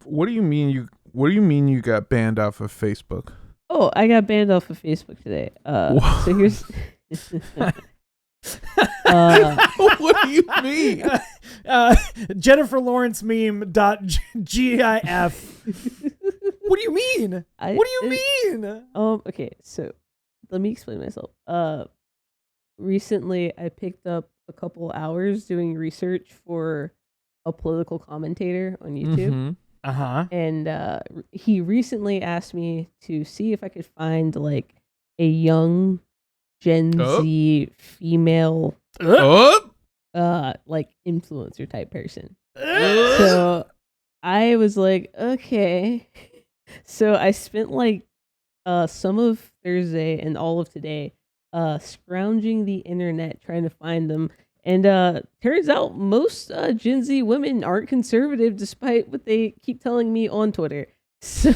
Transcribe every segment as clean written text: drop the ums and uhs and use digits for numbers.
What do you mean you got banned off of Facebook? Oh, I got banned off of Facebook today. So here's. What do you mean? Jennifer Lawrence meme dot gif. What do you mean? What do you mean? Okay, so let me explain myself. Recently I picked up a couple hours doing research for a political commentator on YouTube. Mm-hmm. And he recently asked me to see if I could find like a young Gen Z female like influencer type person. So I was like, okay. So I spent like some of Thursday and all of today scrounging the internet trying to find them. And turns out most Gen Z women aren't conservative, despite what they keep telling me on Twitter. So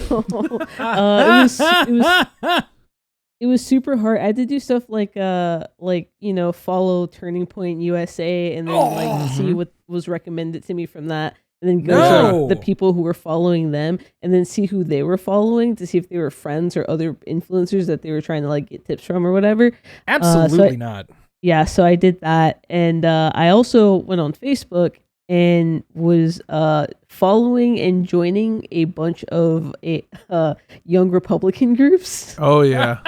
it was super hard. I had to do stuff like follow Turning Point USA and then see what was recommended to me from that, and then go to the people who were following them, and then see who they were following to see if they were friends or other influencers that they were trying to like get tips from or whatever. Absolutely not. Yeah, so I did that, and I also went on Facebook and was following and joining a bunch of young Republican groups. Oh yeah.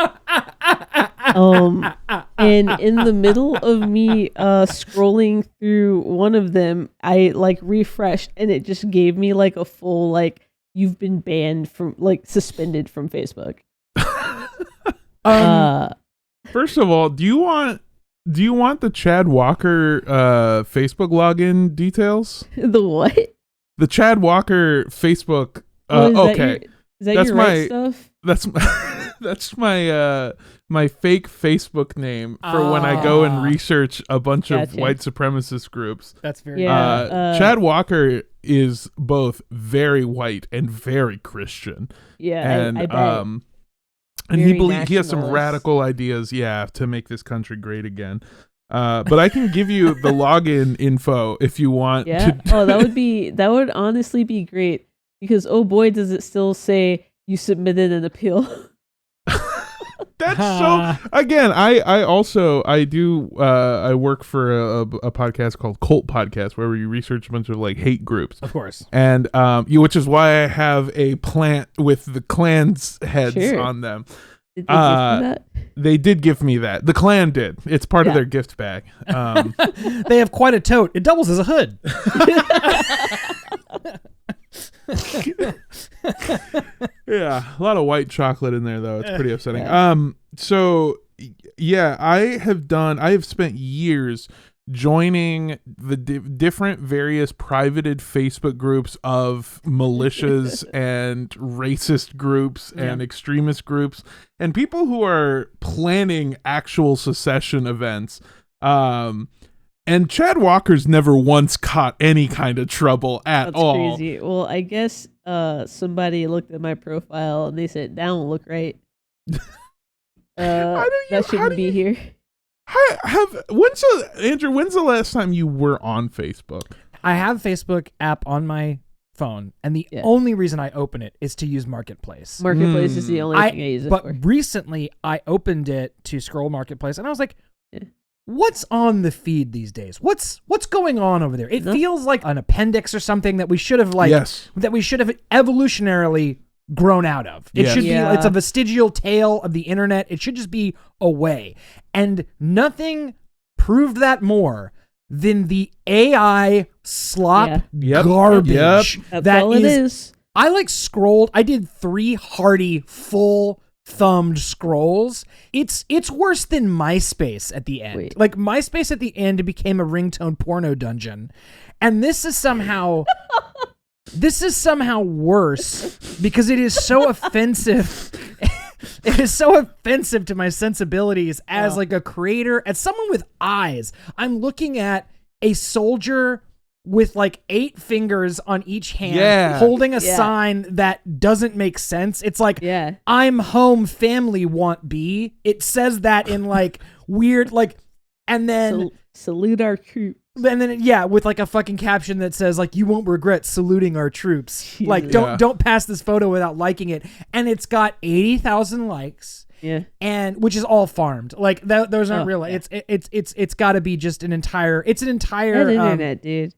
And in the middle of me scrolling through one of them, I like refreshed, and it just gave me like a full like you've been banned from like suspended from Facebook. First of all, do you want the Chad Walker Facebook login details? The what? The Chad Walker Facebook. Is that that's your my right stuff? that's my fake Facebook name for when I go and research a bunch of white supremacist groups. That's very Chad Walker is both very white and very Christian. Yeah, and I bet. And he has some radical ideas, to make this country great again. But I can give you the login info if you want. Yeah. That would honestly be great, because oh boy, does it still say you submitted an appeal. That's so. Again, I work for a podcast called Cult Podcast, where we research a bunch of like hate groups, of course, and which is why I have a plant with the Klan's heads on them. Did they give you that? They did give me that. The Klan did. It's part of their gift bag. They have quite a tote. It doubles as a hood. Yeah, a lot of white chocolate in there though. It's pretty upsetting. So yeah, I have spent years joining the different various privated Facebook groups of militias and racist groups and extremist groups and people who are planning actual secession events. And Chad Walker's never once caught any kind of trouble at all. That's crazy. Well, I guess somebody looked at my profile and they said, that don't look right. That shouldn't be here. When's the last time you were on Facebook? I have a Facebook app on my phone, and the only reason I open it is to use Marketplace. Marketplace is the only thing I use it for. But recently, I opened it to scroll Marketplace, and I was like, what's on the feed these days? What's going on over there? It feels like an appendix or something that we should have evolutionarily grown out of. It should be, it's a vestigial tale of the internet. It should just be away. And nothing proved that more than the AI slop garbage. That's all it is. I scrolled, I did 3 hearty full thumbed scrolls. It's worse than MySpace at the end. Wait. Like MySpace at the end became a ringtone porno dungeon. And this is somehow worse because it is so offensive. It is so offensive to my sensibilities as like a creator, as someone with eyes. I'm looking at a soldier with like 8 fingers on each hand holding a sign that doesn't make sense. It's like, I'm home, family want be. It says that in like weird, like, and then salute our troops. And then with like a fucking caption that says like, "You won't regret saluting our troops." Jesus. Like don't pass this photo without liking it. And it's got 80,000 likes. Yeah. And which is all farmed. Like those aren't real. Yeah. It's got to be just an entire That internet, dude.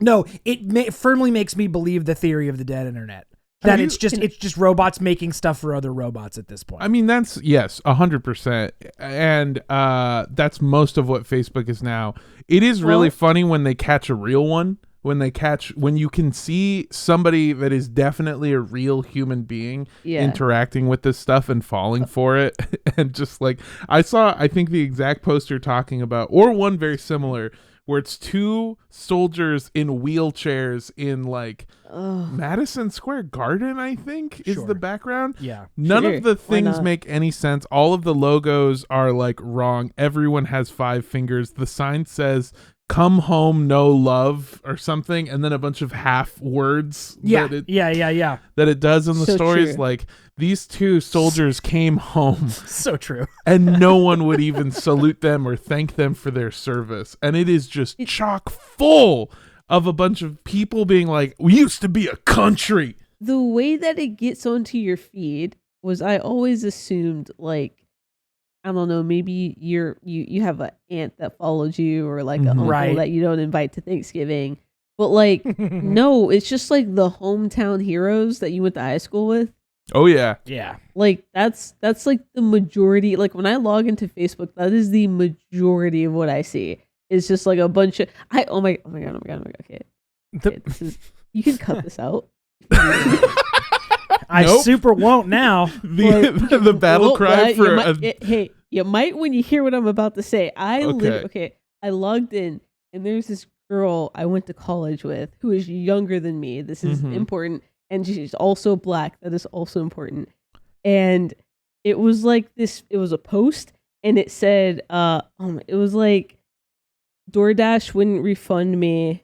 No, it firmly makes me believe the theory of the dead internet. That it's just robots making stuff for other robots at this point. I mean, that's 100%, and that's most of what Facebook is now. It is really funny when they catch a real one. When you can see somebody that is definitely a real human being interacting with this stuff and falling for it, and just like I think the exact post you're talking about, or one very similar, where it's two soldiers in wheelchairs in like Madison Square Garden, I think is the background. Yeah. None of the things make any sense. All of the logos are like wrong. Everyone has 5 fingers. The sign says "Come home, no love" or something, and then a bunch of half words. That it does in the stories. True. Like, these two soldiers came home. So true. And no one would even salute them or thank them for their service. And it is just chock full of a bunch of people being like, "We used to be a country." The way that it gets onto your feed was, I always assumed, like, I don't know, maybe you have an aunt that follows you, or like an uncle that you don't invite to Thanksgiving. But like, no, it's just like the hometown heroes that you went to high school with. Oh yeah. Yeah. Like that's like the majority. Like when I log into Facebook, that is the majority of what I see. It's just like a bunch of oh my god. Okay. This is, you can cut this out. I super won't now. The battle cry for you might when you hear what I'm about to say. I logged in, and there's this girl I went to college with who is younger than me. This is important, and she's also black. That is also important. And it was like this. It was a post, and it said, it was like DoorDash wouldn't refund me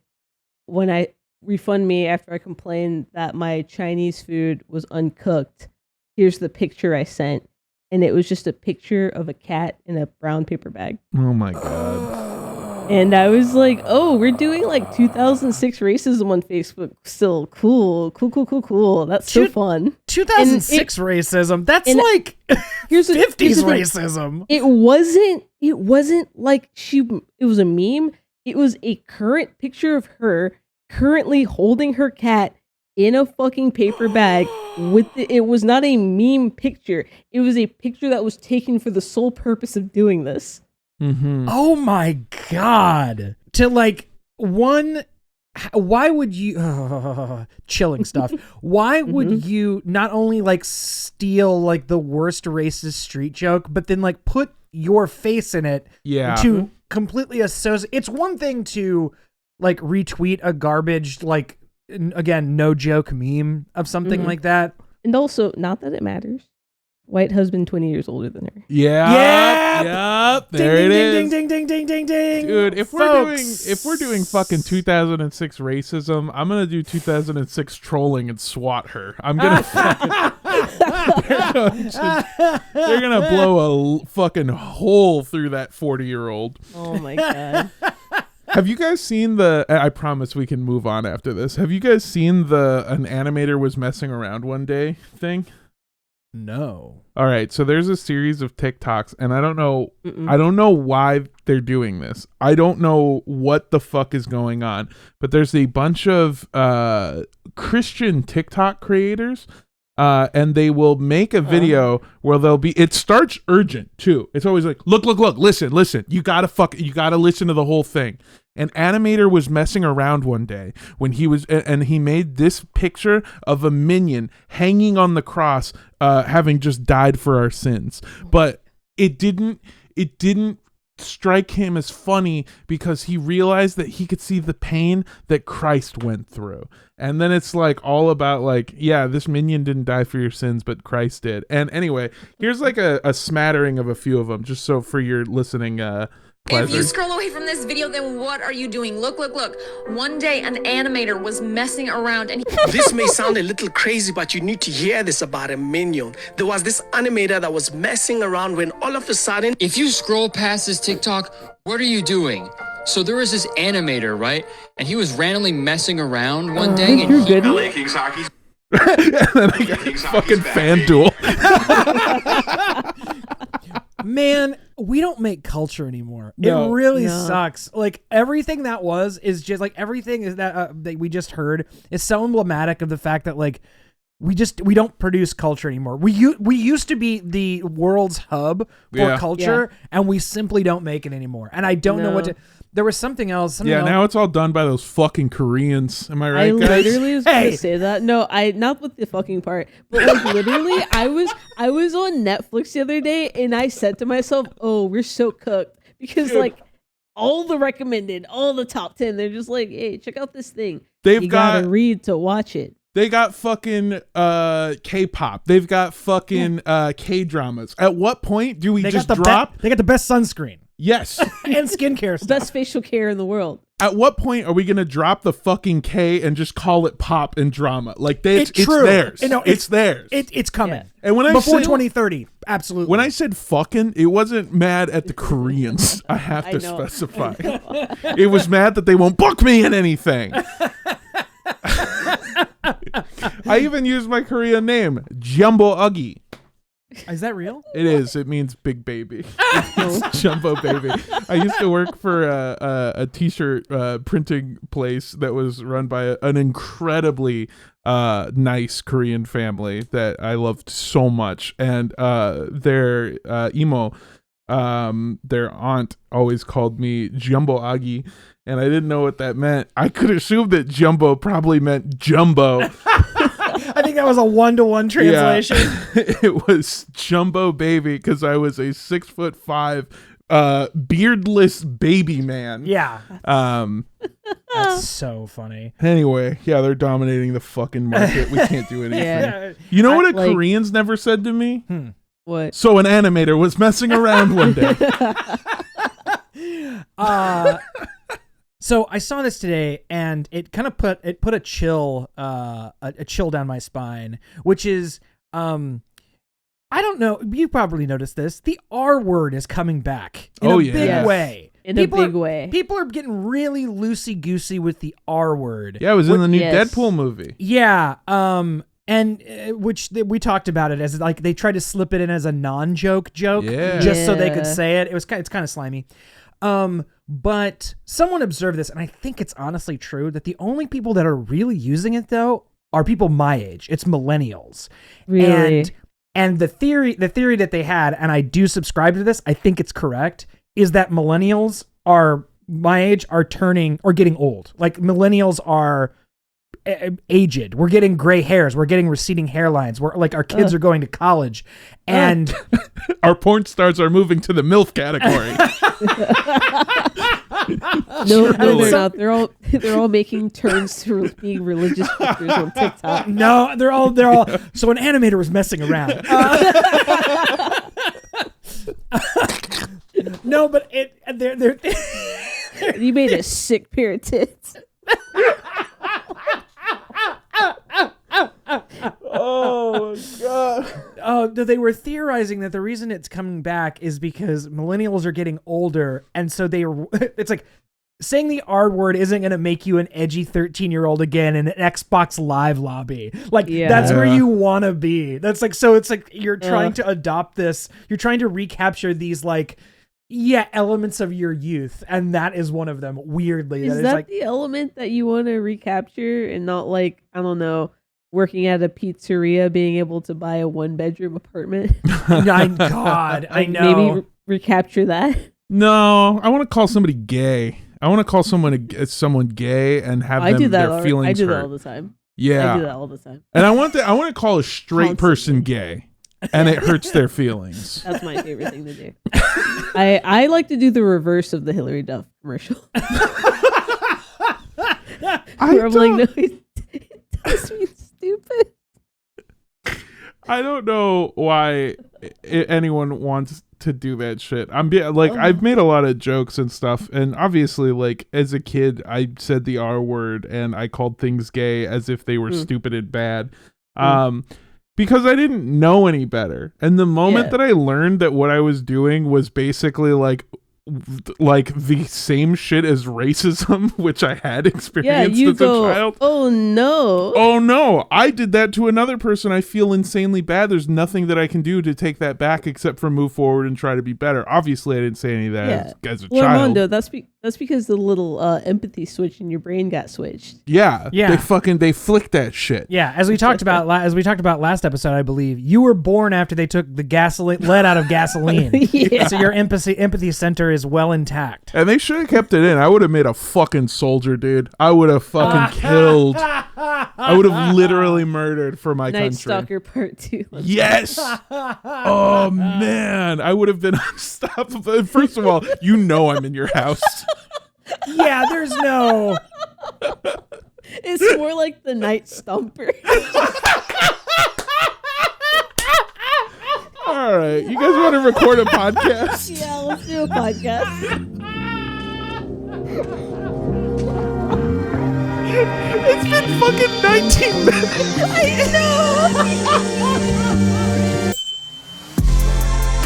after I complained that my Chinese food was uncooked. Here's the picture I sent. And it was just a picture of a cat in a brown paper bag. Oh my god. And I was like, oh, we're doing like 2006 racism on Facebook. Still cool. That's so fun. 2006 racism. That's like here's 50s racism. It wasn't like it was a meme. It was a current picture of her currently holding her cat in a fucking paper bag it was not a meme picture. It was a picture that was taken for the sole purpose of doing this. Mm-hmm. Oh my god. To like why would you chilling stuff. Why would you not only like steal like the worst racist street joke, but then like put your face in it to completely associate? It's one thing to like retweet a garbage, like, again, no joke meme of something like that. And also, not that it matters, white husband 20 years older than her. Yep. There it is. Ding. Dude, if we're doing fucking 2006 racism, I'm gonna do 2006 trolling and swat her. I'm gonna they're gonna blow a fucking hole through that 40-year-old. Oh my god. Have you guys seen I promise we can move on after this. Have you guys seen an animator was messing around one day thing? No. All right, so there's a series of TikToks, and I don't know why they're doing this. I don't know what the fuck is going on, but there's a bunch of Christian TikTok creators, and they will make a video where it starts urgent too. It's always like, look, listen. You gotta listen to the whole thing. An animator was messing around one day when he made this picture of a minion hanging on the cross, having just died for our sins. But it didn't strike him as funny because he realized that he could see the pain that Christ went through. And then it's like all about like, yeah, this minion didn't die for your sins, but Christ did. And anyway, here's like a smattering of a few of them, just so for your listening pleasure. If you scroll away from this video, then what are you doing? Look. One day an animator was messing around and This may sound a little crazy, but you need to hear this about a minion. There was this animator that was messing around when all of a sudden... If you scroll past this TikTok, what are you doing? So there was this animator, right? And he was randomly messing around one day. And You're good. And then I got fucking FanDuel. Man, we don't make culture anymore. No. It really No. sucks. Like everything that was is just like everything is that we just heard is so emblematic of the fact that like we don't produce culture anymore. We used to be the world's hub for Yeah. culture, and we simply don't make it anymore. And I don't know what No. to. There was something else. Now it's all done by those fucking Koreans. Am I I right, guys? literally was Hey. gonna say that. No, I not with the fucking part, but like literally, I was on Netflix the other day, and I said to myself, "Oh, we're so cooked," because like all the recommended, all the top 10, they're just like, "Hey, check out this thing." They've You got gotta read to watch it. They got fucking K-pop. They've got fucking K-dramas. At what point do we They just got the drop? they got the best sunscreen Yes. and skincare stuff. Best facial care in the world. At what point are we gonna drop the fucking K and just call it pop and drama? Like it's true. theirs. No, it's theirs. It's coming. Yeah. And when I Before said 2030, absolutely. when I said fucking, it wasn't mad at the Koreans. I have I to know. specify. It was mad that they won't book me in anything. I even used my Korean name, Jumbo Uggy. Is that real? It is. It means big baby. It's Jumbo baby. I used to work for a t-shirt printing place that was run by an incredibly nice Korean family that I loved so much, and their emo, their aunt always called me Jumbo Agi, and I didn't know what that meant. I could assume that Jumbo probably meant jumbo. I think that was a 1-to-1 translation. Yeah. It was Jumbo Baby because I was a 6'5" beardless baby man. Yeah. Um. That's so funny. Anyway, yeah, they're dominating the fucking market. We can't do anything. Yeah. You know what like- Koreans never said to me? What? So an animator was messing around one day. So I saw this today, and it kind of put a chill down my spine, which is I don't know. You probably noticed this. The R word is coming back in a big Yes. way. In a big way. People are getting really loosey-goosey with the R word. Yeah, it was in the new Yes. Deadpool movie. Yeah. And we talked about it as like they tried to slip it in as a non-joke joke, Yeah. just so they Yeah. could say it. It's kind of slimy. But someone observed this, and I think it's honestly true that the only people that are really using it though are people my age. It's millennials. Really? And the theory that they had, and I do subscribe to this, I think it's correct, is that millennials are my age are turning or getting old. Like millennials are aged. We're getting gray hairs. We're getting receding hairlines. We're like our kids are going to college, and Our porn stars are moving to the MILF category. No, they're some- not. They're all making turns to being religious figures on TikTok. no, they're all. So an animator was messing around. No, but they're You made a sick pair of tits. Oh my god. they were theorizing that the reason it's coming back is because millennials are getting older, and so it's like saying the R word isn't going to make you an edgy 13-year-old again in an Xbox Live lobby. Like Yeah. that's where you want to be. That's like, so it's like you're trying to adopt this. You're trying to recapture these like elements of your youth, and that is one of them. Weirdly, Is is that like the element that you want to recapture, and not like, I don't know, working at a pizzeria, being able to buy a 1-bedroom apartment? my God, I Like, know. Maybe recapture that. No, I want to call somebody gay. I want to call someone gay and have I them do that. their feelings I do hurt. that all the time. Yeah. I do that all the time. And I want to call a straight person gay, and it hurts their feelings. That's my favorite thing to do. I like to do the reverse of the Hillary Duff commercial. Where I'm like, no, it does me stupid. I don't know why anyone wants to do that shit. I've made a lot of jokes and stuff, and obviously, like, as a kid, I said the R word and I called things gay as if they were stupid and bad. Because I didn't know any better. And the moment that I learned that what I was doing was basically like like the same shit as racism, which I had Yeah, experienced you as go, a child. oh no. Oh no, I did that to another person. I feel insanely bad. There's nothing that I can do to take that back except for move forward and try to be better. Obviously, I didn't say any of that as a Well, child. Armando, that's because the little empathy switch in your brain got switched. Yeah. Yeah. They flicked that shit. Yeah, as we talked about last episode, I believe you were born after they took the lead out of gasoline. Yeah. So your empathy center is well intact. And they should have kept it in. I would have made a fucking soldier, dude. I would have fucking killed. I would have literally murdered for my Night country. Stalker Part 2. Yes. Oh man, I would have been unstoppable. First of all, you know I'm in your house. Yeah, there's no. It's more like the Night Stomper. All right, you guys want to record a podcast? Yeah, let's do a podcast. It's been fucking 19 minutes. I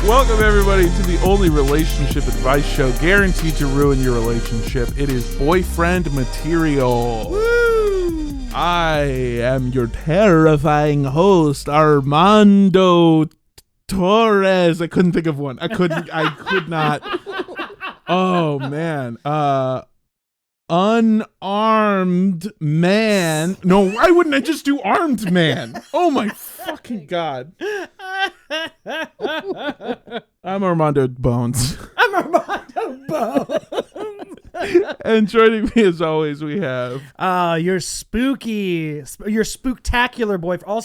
know. Welcome everybody to the only relationship advice show guaranteed to ruin your relationship. It is boyfriend material. Woo! I am your terrifying host, Armando Torres. I couldn't think of one. I could not. Oh man. Unarmed man. No, why wouldn't I just do armed man? Oh my fucking god. I'm Armando Bones. I'm Armando Bones. And joining me as always we have Your spooktacular boyfriend. All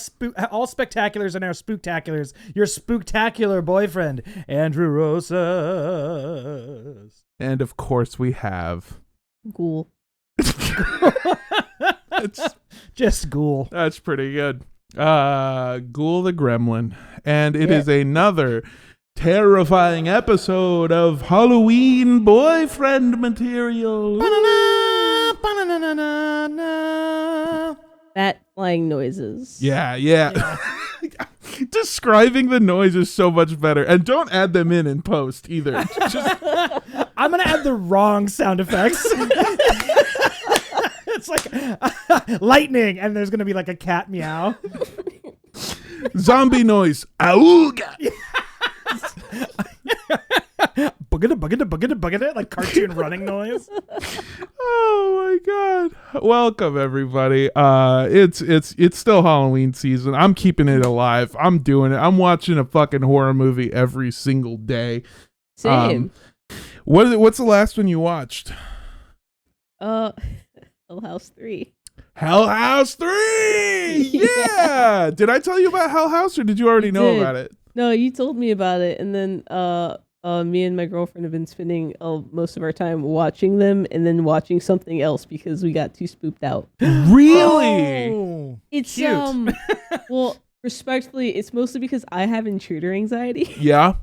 spectaculars are now spooktaculars. Your spooktacular boyfriend, Andrew Rosas. and of course we have Ghoul. Just ghoul. that's pretty good. Ghoul the Gremlin. And it is another terrifying episode of Halloween boyfriend material. Bat flying noises. Yeah. Describing the noise is so much better. And don't add them in post either. Just I'm going to add the wrong sound effects. It's like lightning, and there's going to be like a cat meow. zombie noise. Auga. Buggada, like cartoon running noise. Oh my god. Welcome everybody. It's still Halloween season. I'm keeping it alive. I'm doing it. I'm watching a fucking horror movie every single day. Same. What's the last one you watched? Hell House 3. Hell House 3. Yeah. Did I tell you about Hell House or did you already know about it? No, you told me about it, and then me and my girlfriend have been spending most of our time watching them and then watching something else because we got too spooked out. Really? Oh, It's cute. well, respectfully, it's mostly because I have intruder anxiety, Yeah.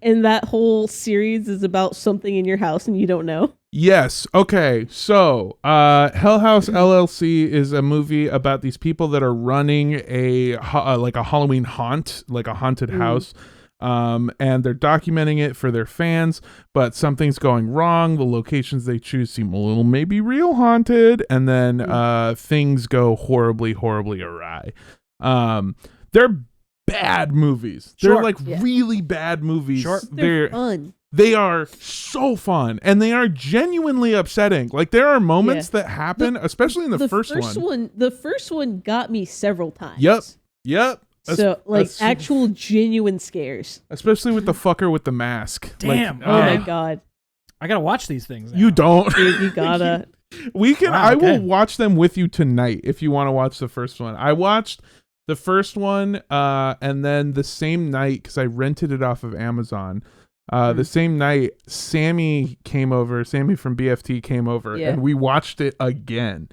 and that whole series is about something in your house and you don't know. Yes. Okay. So, Hell House LLC is a movie about these people that are running like a Halloween haunt, like a haunted house. And they're documenting it for their fans, but something's going wrong. The locations they choose seem a little maybe real haunted, and then things go horribly awry. They're bad movies. Sure. They're like really bad movies. Sure. They're fun. They are so fun, and they are genuinely upsetting. Like there are moments that happen, especially in the first one. The first one got me several times. Yep. So actual genuine scares. Especially with the fucker with the mask. Damn. Like, Oh my god. I gotta watch these things now. you don't. Dude, you gotta. We can. Wow, I okay. will watch them with you tonight if you want to watch the first one. I watched the first one, and then the same night because I rented it off of Amazon. The same night, Sammy from BFT came over, and we watched it again.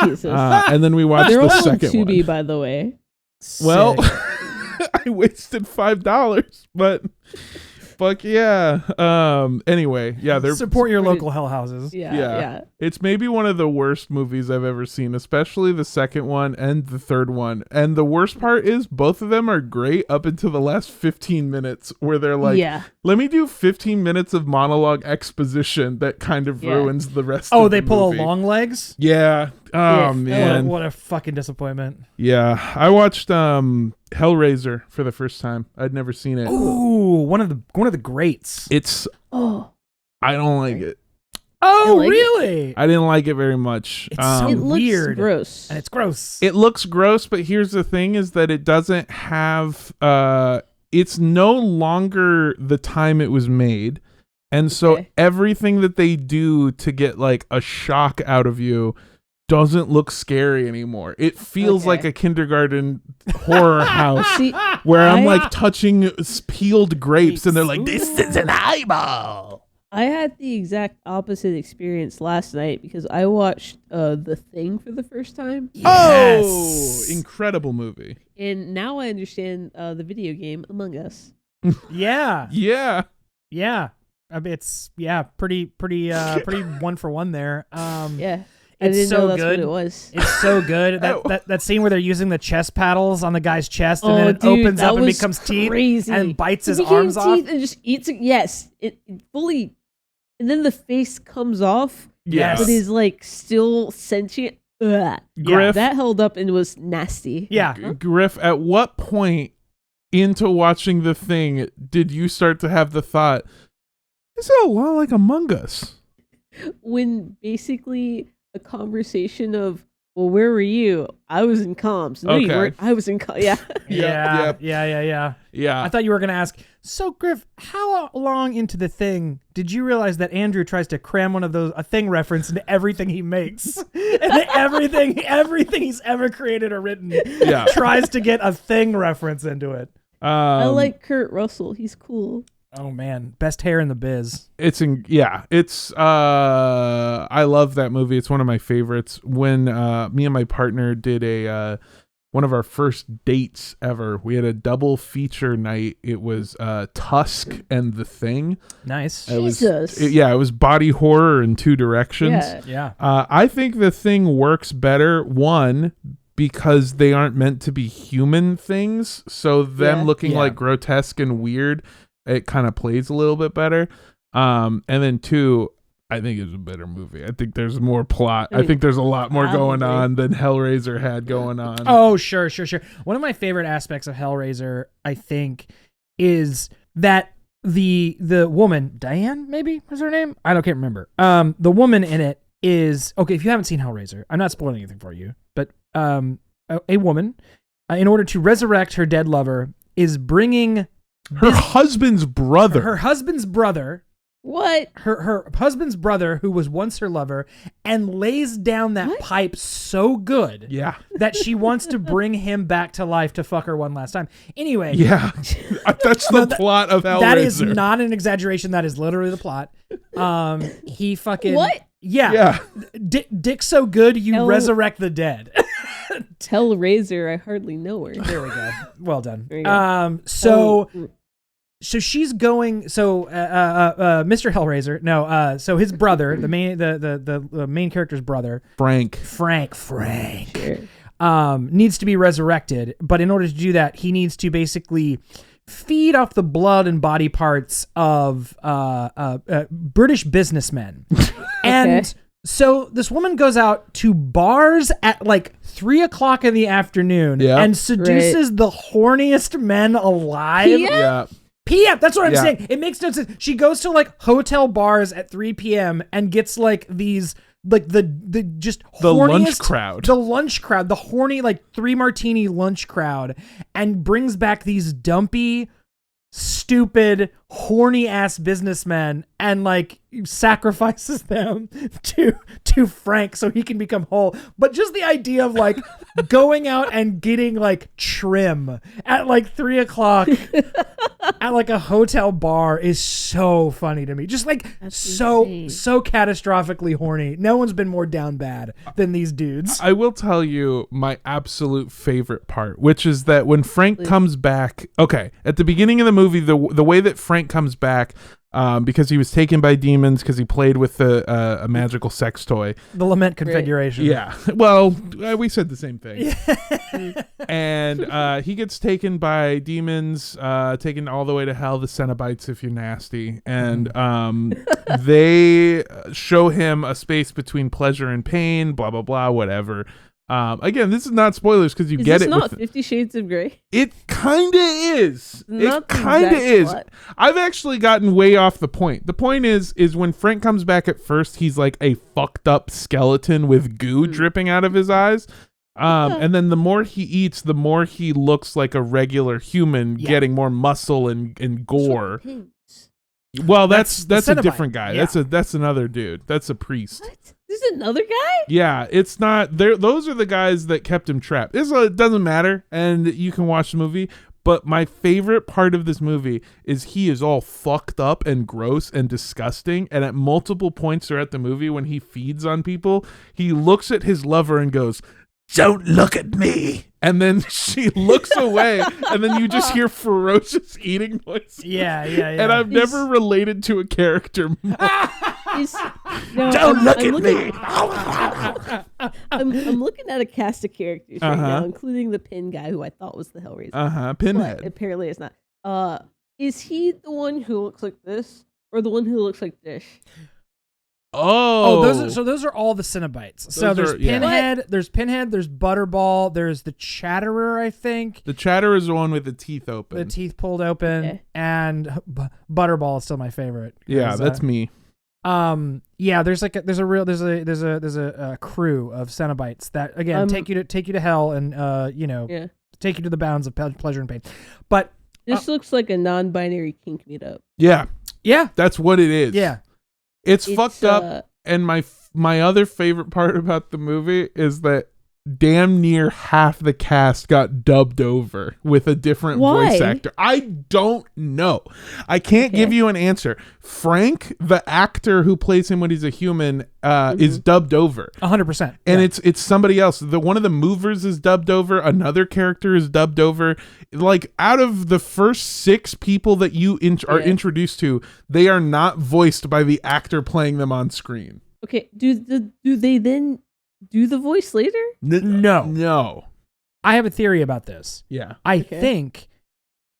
Jesus. And then we watched They're the all on second Tubi, one. by the way. Well, Sick. I wasted $5, but Fuck yeah. Anyway, yeah, they're Support your local hell houses. Yeah. It's maybe one of the worst movies I've ever seen, especially the second one and the third one. And the worst part is both of them are great up until the last 15 minutes where they're like, let me do 15 minutes of monologue exposition that kind of ruins the rest of the movie. Oh, they pull a long legs? Yeah. Oh, man. What a fucking disappointment. Yeah. I watched Hellraiser for the first time. I'd never seen it. Ooh, one of the greats. It's I don't like it. Oh, like really? I didn't like it very much. It's so it looks weird. gross. And it's gross. It looks gross, but here's the thing is that it doesn't have it's no longer the time it was made. And so everything that they do to get like a shock out of you doesn't look scary anymore. It feels like a kindergarten horror house where I'm like touching peeled grapes and they're like, this is an eyeball. I had the exact opposite experience last night because I watched The Thing for the first time. Oh, incredible movie. And now I understand the video game Among Us. Yeah. Yeah. Yeah. I mean, it's pretty 1-for-1 there. Yeah. I It's didn't so know that's good. what it was. It's so good. That scene where they're using the chest paddles on the guy's chest and then it dude, opens that up and was becomes crazy. teeth and bites his It became arms off. teeth and just eats it. Yes, it fully, and then the face comes off. Yes. but is like still sentient. Ugh. Griff, That held up and was nasty. Yeah. Griff, at what point into watching The Thing did you start to have the thought, this is a lot like Among Us? When basically a conversation of, well, where were you? I was in comms. No, you Okay. weren't. I was in yeah. Yeah. I thought you were going to ask, so Griff, how long into The Thing did you realize that Andrew tries to cram a Thing reference into everything he makes? And everything he's ever created or written tries to get a Thing reference into it. I like Kurt Russell. He's cool. Oh man, best hair in the biz. It's I love that movie. It's one of my favorites. When me and my partner did one of our first dates ever, we had a double feature night. It was Tusk and The Thing. Nice. It Jesus. was body horror in two directions. Yeah. I think The Thing works better, one, because they aren't meant to be human things, so them looking like grotesque and weird, it kind of plays a little bit better. And then two, I think it's a better movie. I think there's more plot. I think there's a lot more going on than Hellraiser had going on. Oh, sure. One of my favorite aspects of Hellraiser, I think, is that the woman, Diane, maybe was her name? I can't remember. The woman in it is, okay, if you haven't seen Hellraiser, I'm not spoiling anything for you, but a woman, in order to resurrect her dead lover, is bringing her husband's brother. Her husband's brother. What? Her husband's brother, who was once her lover, and lays down that pipe so good that she wants to bring him back to life to fuck her one last time. Anyway. Yeah. That's the plot of Hellraiser. That is not an exaggeration. That is literally the plot. He fucking... What? Yeah. Dick so good, you resurrect the dead. Hellraiser, I hardly know her. There we go. Well done. There you go. So she's going. So Mr. Hellraiser. No. So his brother, the main character's brother, Frank, Sure. needs to be resurrected. But in order to do that, he needs to basically feed off the blood and body parts of British businessmen, and. So this woman goes out to bars at like 3:00 in the afternoon and seduces the horniest men alive. PM. That's what I'm saying. It makes no sense. She goes to like hotel bars at 3 p.m. and gets like these like the lunch crowd. The lunch crowd, the horny like 3 martini lunch crowd, and brings back these dumpy, stupid, horny ass businessmen and like sacrifices them to Frank so he can become whole. But just the idea of like going out and getting like trim at like 3:00 at like a hotel bar is so funny to me. Just like That's so insane. catastrophically horny. No one's been more down bad than these dudes. I will tell you my absolute favorite part, which is that when Frank comes back, okay, at the beginning of the movie, the way that Frank comes back, because he was taken by demons because he played with a magical sex toy. The lament configuration. Yeah. Well, we said the same thing. And he gets taken by demons, taken all the way to hell, the Cenobites if you're nasty. And they show him a space between pleasure and pain, blah, blah, blah, whatever. Again, this is not spoilers because you Is get this it. not 50 Shades of Grey? It kind of is. Not It the kind of exact is. plot. I've actually gotten way off the point. The point is when Frank comes back at first, he's like a fucked up skeleton with goo dripping out of his eyes. And then the more he eats, the more he looks like a regular human, getting more muscle and gore. Well, that's the a Cenobite. different guy. Yeah. That's another dude. That's a priest. What? There's another guy? Yeah, it's not there. Those are the guys that kept him trapped. It doesn't matter, and you can watch the movie. But my favorite part of this movie is he is all fucked up and gross and disgusting. And at multiple points throughout the movie, when he feeds on people, he looks at his lover and goes, "Don't look at me." And then she looks away, and then you just hear ferocious eating noises. Yeah. And I've never related to a character more. Don't look at me. I'm looking at a cast of characters right now, including the pin guy who I thought was the Hellraiser. Pinhead. But apparently it's not. Is he the one who looks like this, or the one who looks like this? Oh, those are all the Cenobites. So Those there's are- yeah. Pinhead, there's Butterball, there's the Chatterer, I think. The Chatter is the one with the teeth open. The teeth pulled open, Okay. and Butterball is still my favorite. Yeah, 'Cause, that's me. There's a crew of Cenobites that again take you to hell and take you to the bounds of pleasure and pain. But This looks like a non-binary kink meetup. Yeah, yeah, that's what it is. yeah. It's fucked up. And my other favorite part about the movie is that damn near half the cast got dubbed over with a different voice actor. I don't know. I can't give you an answer. Frank, the actor who plays him when he's a human, is dubbed over. 100%. And it's somebody else. One of the movers is dubbed over. Another character is dubbed over. Like out of the first 6 people that you are introduced to, they are not voiced by the actor playing them on screen. Okay, do they then do the voice later? No. I have a theory about this. Yeah. I think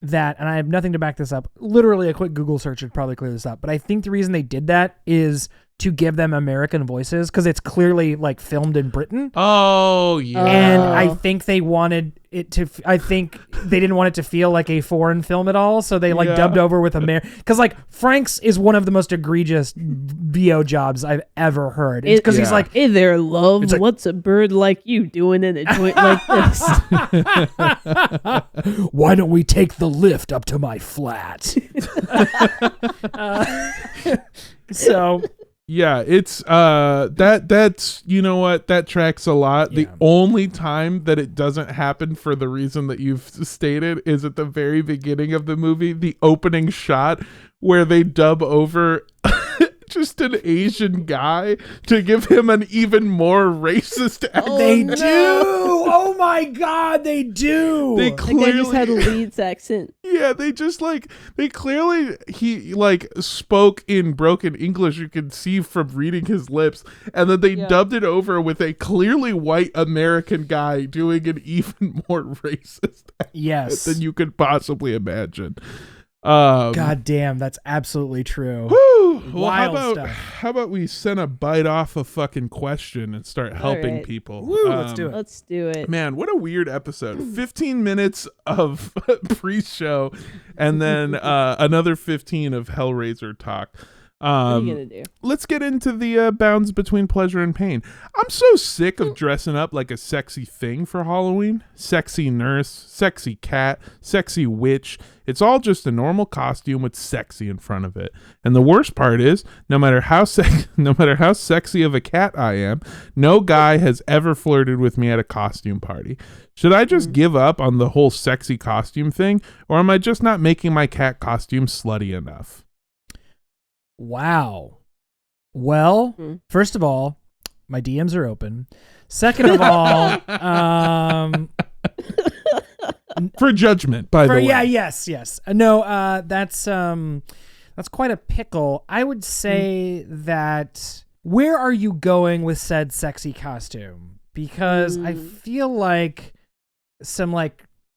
that, and I have nothing to back this up, literally a quick Google search would probably clear this up, but I think the reason they did that is to give them American voices because it's clearly like filmed in Britain. Oh, yeah. And I think they wanted it to, I think they didn't want it to feel like a foreign film at all. So they dubbed over with because like Frank's is one of the most egregious VO jobs I've ever heard. It's because he's like, "Hey there, love. like- What's a bird like you doing in a joint like this?" why don't we take the lift up to my flat? So yeah, it's that's you know what, that tracks a lot. The only time that it doesn't happen for the reason that you've stated is at the very beginning of the movie, the opening shot where they dub over just an Asian guy to give him an even more racist accent. they do. Oh my God, they do. They That guy just had a Leeds accent. Yeah, they clearly he like spoke in broken English. You can see from reading his lips, and then they dubbed it over with a clearly white American guy doing an even more racist accent than you could possibly imagine. God damn, that's absolutely true. Whew. Well, Wild how about we send a bite off a fucking question and start helping right. people? Woo, let's do it. Let's do it. Man, what a weird episode. 15 minutes of pre-show and then another 15 of Hellraiser talk. What are you gonna do? Let's get into the bounds between pleasure and pain. I'm so sick of dressing up like a sexy thing for Halloween. Sexy nurse, sexy cat, sexy witch. It's all just a normal costume with sexy in front of it. And the worst part is, no matter how sexy of a cat I am, no guy has ever flirted with me at a costume party. Should I just give up on the whole sexy costume thing, or am I just not making my cat costume slutty enough? Wow. Well, first of all, my DMs are open. Second of all, for judgment, by the way. Yeah, yes. No, that's quite a pickle. I would say that where are you going with said sexy costume? Because I feel like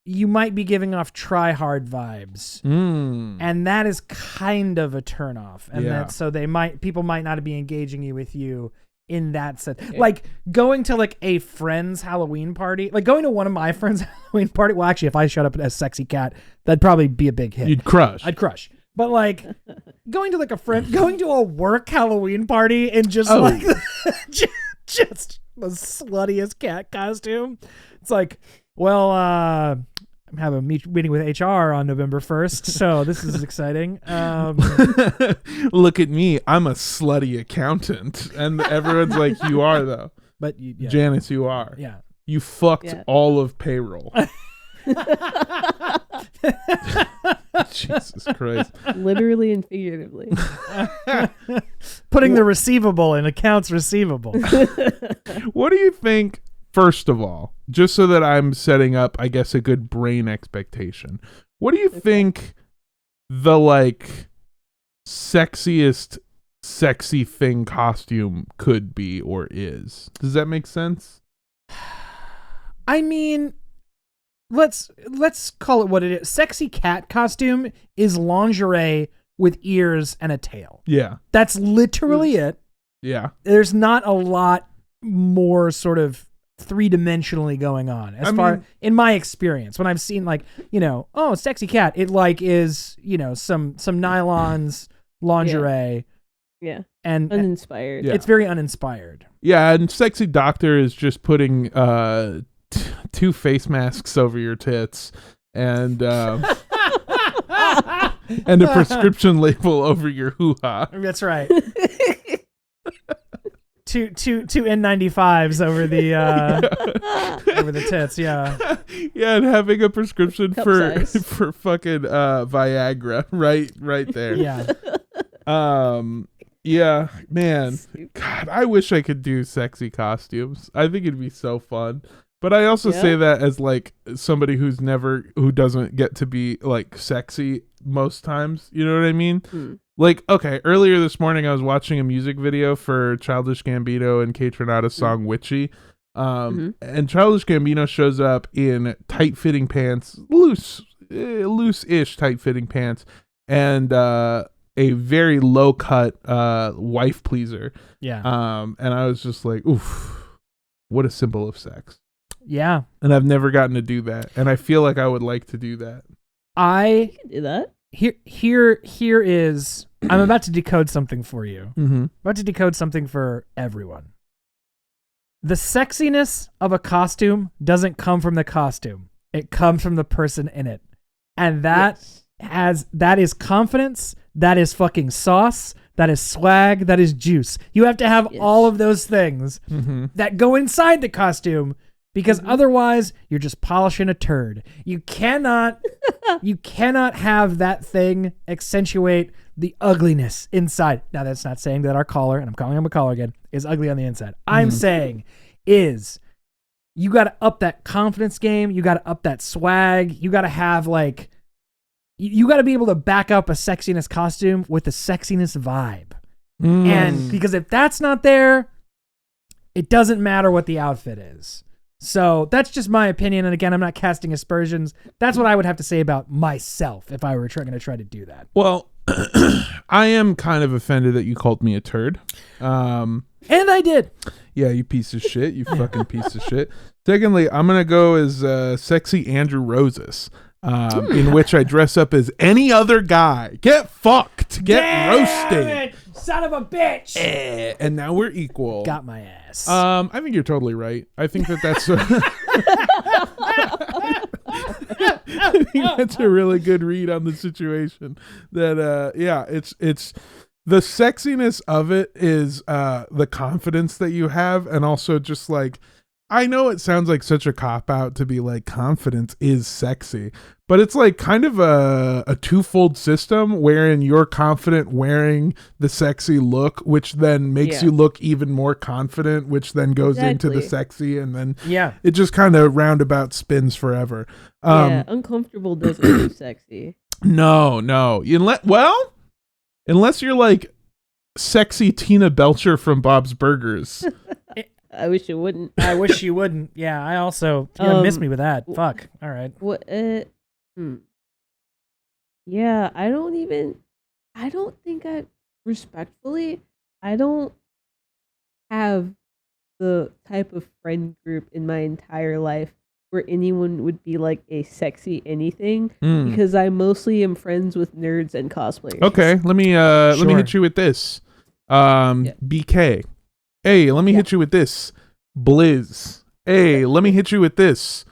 you might be giving off try hard vibes, and that is kind of a turnoff. And so people might not be engaging with you in that sense. Okay. Like going to like a friend's Halloween party, like going to one of my friends' Halloween party. Well, actually, if I showed up as sexy cat, that'd probably be a big hit. You'd crush. I'd crush. But like going to a work Halloween party and just just the sluttiest cat costume. It's like, well, I'm having a meeting with HR on November 1st, so this is exciting. Look at me. I'm a slutty accountant. And everyone's like, you are, though. But Janice, you are. Yeah. You fucked all of payroll. Jesus Christ. Literally and figuratively. Putting the receivable in accounts receivable. What do you think, first of all, just so that I'm setting up, I guess, a good brain expectation, what do you think the like sexiest sexy thing costume could be or is? Does that make sense? I mean, let's call it what it is. Sexy cat costume is lingerie with ears and a tail. Yeah. That's literally it. Yeah. There's not a lot more sort of three-dimensionally going on in my experience. When I've seen like, sexy cat, it like is, some nylons, lingerie. Yeah. And uninspired. It's very uninspired. Yeah, and sexy doctor is just putting two face masks over your tits and and a prescription label over your hoo-ha. That's right. two N95s over the tits. Yeah. Yeah, and having a prescription for size. for fucking Viagra right there. Yeah. Yeah, man. God, I wish I could do sexy costumes. I think it'd be so fun. But I also say that as like somebody who doesn't get to be like sexy most times. You know what I mean? Like, okay, earlier this morning I was watching a music video for Childish Gambino and Kate Renata's song Witchy. And Childish Gambino shows up in tight-fitting pants, loose-ish tight-fitting pants, and a very low-cut wife pleaser. Yeah. And I was just like, oof, what a symbol of sex. Yeah. And I've never gotten to do that. And I feel like I would like to do that. You can do that. Here is, I'm about to decode something for you. Mm-hmm. About to decode something for everyone. The sexiness of a costume doesn't come from the costume. It comes from the person in it. And that is confidence. That is fucking sauce. That is swag. That is juice. You have to have all of those things that go inside the costume, because otherwise you're just polishing a turd. You cannot have that thing accentuate the ugliness inside. Now, that's not saying that our caller, and I'm calling him a caller again, is ugly on the inside. I'm saying is you got to up that confidence game. You got to up that swag. You got to have like, you got to be able to back up a sexiness costume with a sexiness vibe. And because if that's not there, it doesn't matter what the outfit is. So that's just my opinion. And again, I'm not casting aspersions. That's what I would have to say about myself if I were going to try to do that. Well, I am kind of offended that you called me a turd. And I did. Yeah, you piece of shit. You fucking piece of shit. Secondly, I'm going to go as sexy Andrew Roses. in which I dress up as any other guy. Get fucked. Get roasted. Son of a bitch. And now we're equal. Got my ass. I think you're totally right. I think that's I think that's a really good read on the situation. That it's the sexiness of it is the confidence that you have, and also just like, I know it sounds like such a cop out to be like confidence is sexy, but it's like kind of a twofold system wherein you're confident wearing the sexy look, which then makes you look even more confident, which then goes into the sexy, and then it just kind of roundabout spins forever. Uncomfortable doesn't do sexy. No. Unless you're like sexy Tina Belcher from Bob's Burgers. I wish it wouldn't. I wish you wouldn't. Yeah, I also miss me with that. Fuck. All right. What? Yeah, I don't think respectfully, I don't have the type of friend group in my entire life where anyone would be like a sexy anything, because I mostly am friends with nerds and cosplayers. Okay, let me hit you with this. BK. Hey, let me hit you with this. Blizz. Hey, let me hit you with this.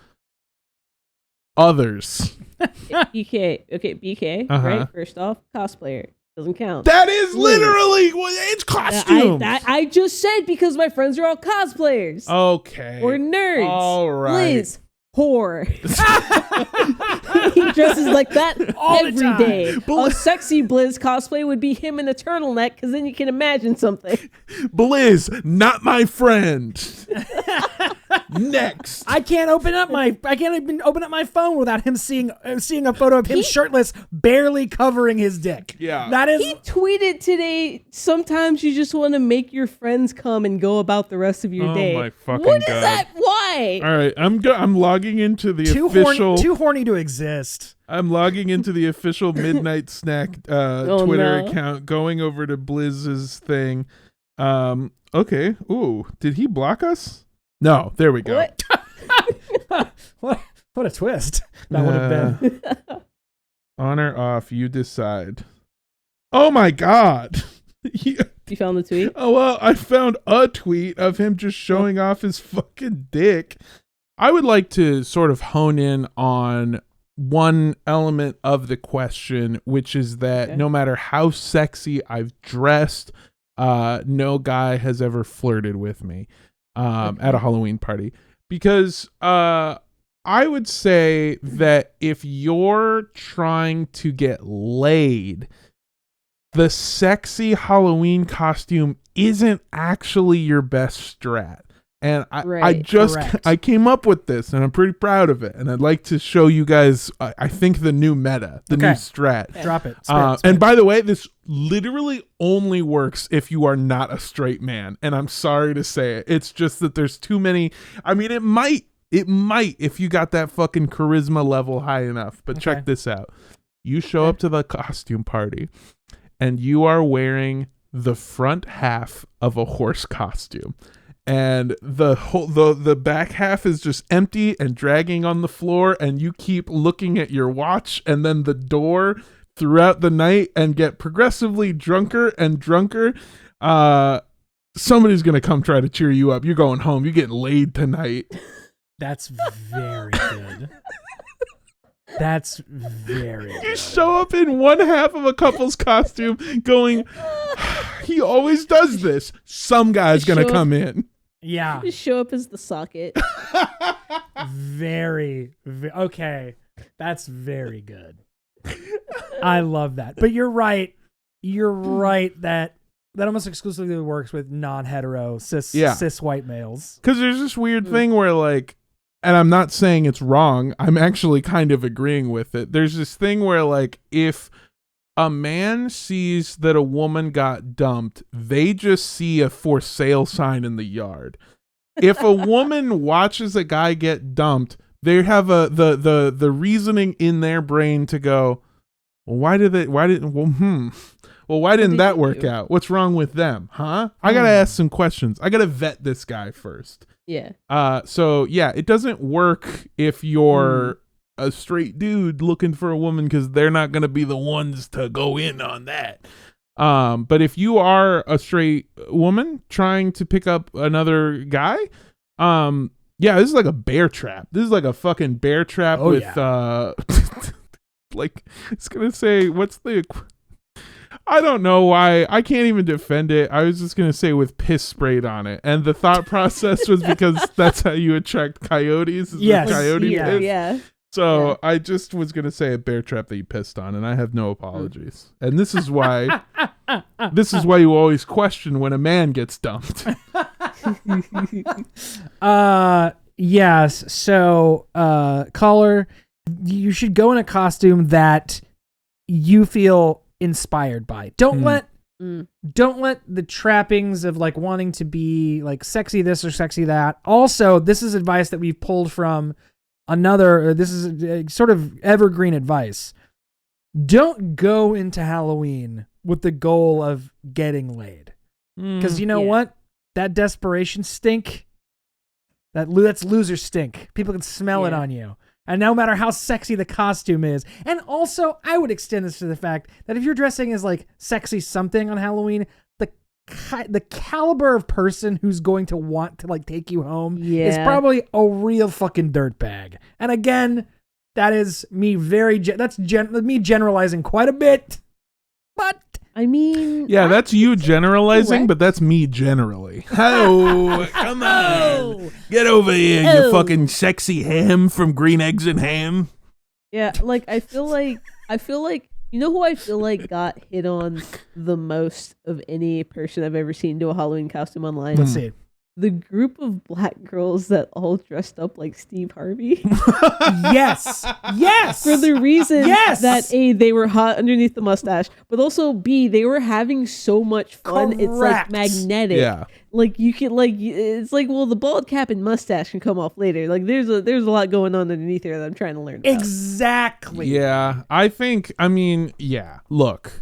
Others. BK. Okay, BK. Right. First off, cosplayer doesn't count. That is literally it's costumes. I just said because my friends are all cosplayers. Okay. Or nerds. All right. Blizz. Whore. He dresses like that every day. A sexy Blizz cosplay would be him in a turtleneck, because then you can imagine something. Blizz, not my friend. Next. I can't even open up my phone without him seeing a photo of him shirtless, barely covering his dick. Yeah. That is. He tweeted today, sometimes you just want to make your friends come and go about the rest of your day. Oh my fucking What God. is that? Why? All right, I'm logging into the official. Too horny to exist. I'm logging into the official Midnight Snack Twitter account, going over to Blizz's thing. Okay. Ooh, did he block us? No. There we go. What a twist that would have been. On or off, you decide. Oh my God. You found the tweet? Oh, well, I found a tweet of him just showing off his fucking dick. I would like to sort of hone in on one element of the question, which is that no matter how sexy I've dressed, no guy has ever flirted with me at a Halloween party. Because I would say that if you're trying to get laid, the sexy Halloween costume isn't actually your best strat. And I came up with this, and I'm pretty proud of it. And I'd like to show you guys, I think, the new meta, the new strat. Drop it. And by the way, this literally only works if you are not a straight man. And I'm sorry to say it. It's just that there's too many. I mean, it might if you got that fucking charisma level high enough. But check this out. You show up to the costume party, and you are wearing the front half of a horse costume. And the back half is just empty and dragging on the floor, and you keep looking at your watch and then the door throughout the night and get progressively drunker and drunker. Somebody's gonna come try to cheer you up. You're going home. You're getting laid tonight. That's very good. That's very good. You show up in one half of a couple's costume going, he always does this. Some guy's gonna come in. Yeah. Just show up as the socket. Okay. That's very good. I love that. But you're right. You're right that almost exclusively works with non-hetero cis white males. Because there's this weird thing where, like, and I'm not saying it's wrong, I'm actually kind of agreeing with it. There's this thing where, like, if a man sees that a woman got dumped, they just see a for sale sign in the yard. If a woman watches a guy get dumped, they have the reasoning in their brain to go, well, why didn't that work out? What's wrong with them? Huh? I gotta ask some questions. I gotta vet this guy first. Yeah. So yeah, it doesn't work if you're a straight dude looking for a woman, because they're not going to be the ones to go in on that. But if you are a straight woman trying to pick up another guy, yeah, this is like a bear trap. This is like a fucking bear trap with like, it's gonna say, what's the, I don't know why, I can't even defend it. I was just gonna say with piss sprayed on it, and the thought process was because that's how you attract coyotes. Yes. Coyote piss. Yeah. So I just was gonna say a bear trap that you pissed on, and I have no apologies. And this is why you always question when a man gets dumped. Yes. So, caller, you should go in a costume that you feel inspired by. Don't let the trappings of like wanting to be like sexy this or sexy that. Also, this is advice that we've pulled from this is sort of evergreen advice. Don't go into Halloween with the goal of getting laid. Because you know what? That desperation stink, that's loser stink. People can smell it on you. And no matter how sexy the costume is. And also, I would extend this to the fact that if you're dressing as like sexy something on Halloween, the caliber of person who's going to want to like take you home is probably a real fucking dirtbag. And again, that is me me generalizing quite a bit. But I mean, yeah, that's you generalizing, correct. but that's me generally. Oh, come on. Get over here, you fucking sexy ham from Green Eggs and Ham. Yeah, like I feel like you know who I feel like got hit on the most of any person I've ever seen do a Halloween costume online? let's see. The group of black girls that all dressed up like Steve Harvey. Yes. For the reason Yes! that A, they were hot underneath the mustache, but also B, they were having so much fun. It's like Correct. Mm. magnetic. Yeah. Like you can it's like, well, the bald cap and mustache can come off later. Like there's a lot going on underneath here that I'm trying to learn about. Exactly. Yeah, look,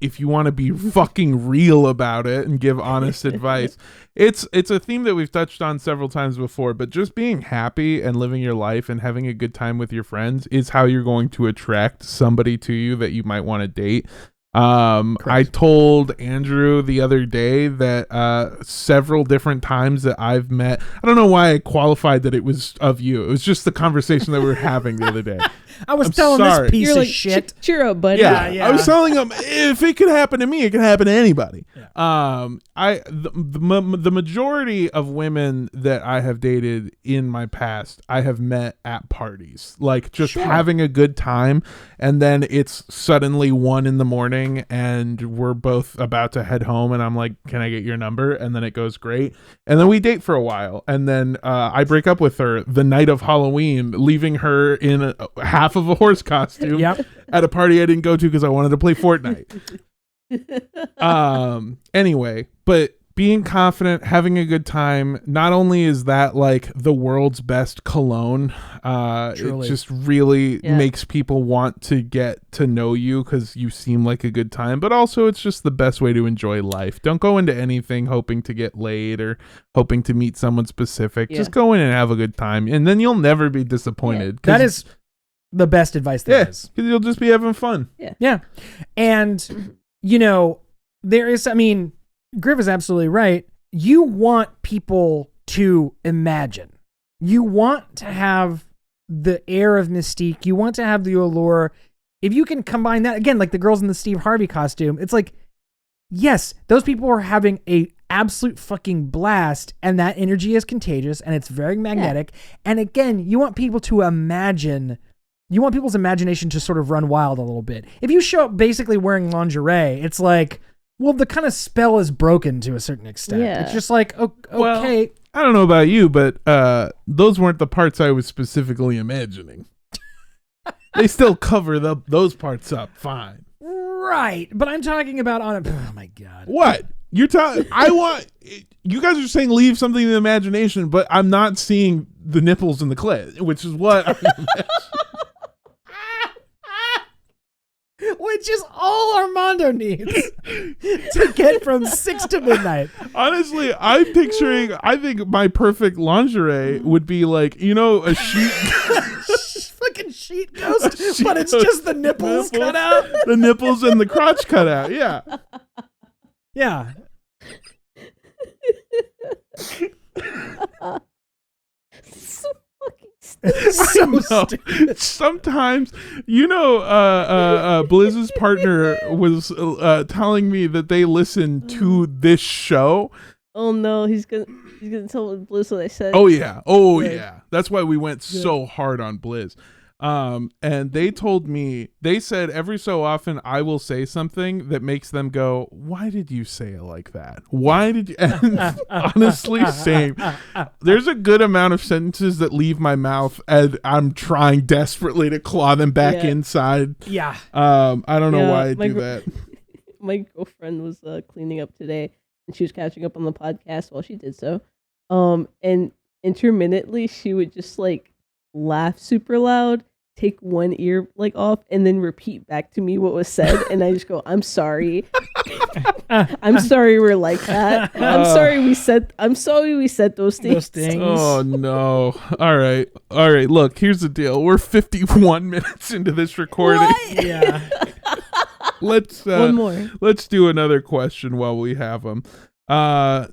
if you want to be fucking real about it and give honest advice, it's a theme that we've touched on several times before, but just being happy and living your life and having a good time with your friends is how you're going to attract somebody to you that you might want to date. I told Andrew the other day that several different times that I've met, I don't know why I qualified that it was of you. It was just the conversation that we were having the other day. I was I'm telling sorry. this piece You're of like, shit. cheer up, buddy. Yeah. I was telling him if it could happen to me, it could happen to anybody. Yeah. The majority of women that I have dated in my past, I have met at parties, like just having a good time, and then it's suddenly 1 a.m. and we're both about to head home, and I'm like, "Can I get your number?" And then it goes great, and then we date for a while, and then I break up with her the night of Halloween, leaving her in half of a horse costume at a party I didn't go to because I wanted to play Fortnite. Anyway, but being confident, having a good time, not only is that like the world's best cologne, it just really makes people want to get to know you because you seem like a good time, but also it's just the best way to enjoy life. Don't go into anything hoping to get laid or hoping to meet someone specific. Just go in and have a good time, and then you'll never be disappointed. That is the best advice there is. Because you'll just be having fun. Yeah. And, you know, Griff is absolutely right. You want people to imagine. You want to have the air of mystique. You want to have the allure. If you can combine that, again, like the girls in the Steve Harvey costume, it's like, yes, those people are having a absolute fucking blast, and that energy is contagious, and it's very magnetic. And again, you want people to imagine. You want people's imagination to sort of run wild a little bit. If you show up basically wearing lingerie, it's like, well, the kind of spell is broken to a certain extent. Yeah. It's just like, okay. Well, I don't know about you, but those weren't the parts I was specifically imagining. They still cover those parts up fine. Right. But I'm talking about oh my God. What? You're talking, you guys are saying leave something to the imagination, but I'm not seeing the nipples and the clit, which is what which is all Armando needs to get from 6 to midnight. Honestly, I think my perfect lingerie would be like, a sheet. Fucking sheet ghost, but it's just the nipples cut out. The nipples and the crotch cut out. Yeah. Yeah. So fucking stupid. So No. stupid. Sometimes, Blizz's partner was telling me that they listen to this show. Oh no, he's gonna tell Bliss what I said. Oh yeah. Oh Good. yeah. That's why we went so hard on Blizz. And they told me, they said every so often I will say something that makes them go, why did you say it like that? Why did you? And honestly, same. There's a good amount of sentences that leave my mouth and I'm trying desperately to claw them back Yeah. inside. Yeah. I don't know Yeah, why I my do gr- that. My girlfriend was cleaning up today, and she was catching up on the podcast while she did so. And intermittently, she would just like laugh super loud, take one ear like off, and then repeat back to me what was said. And I just go, "I'm sorry. I'm sorry we're like that. I'm sorry we said those things." Those things. Oh no. All right. Look, here's the deal. We're 51 minutes into this recording. Yeah. Let's One more. Let's do another question while we have them.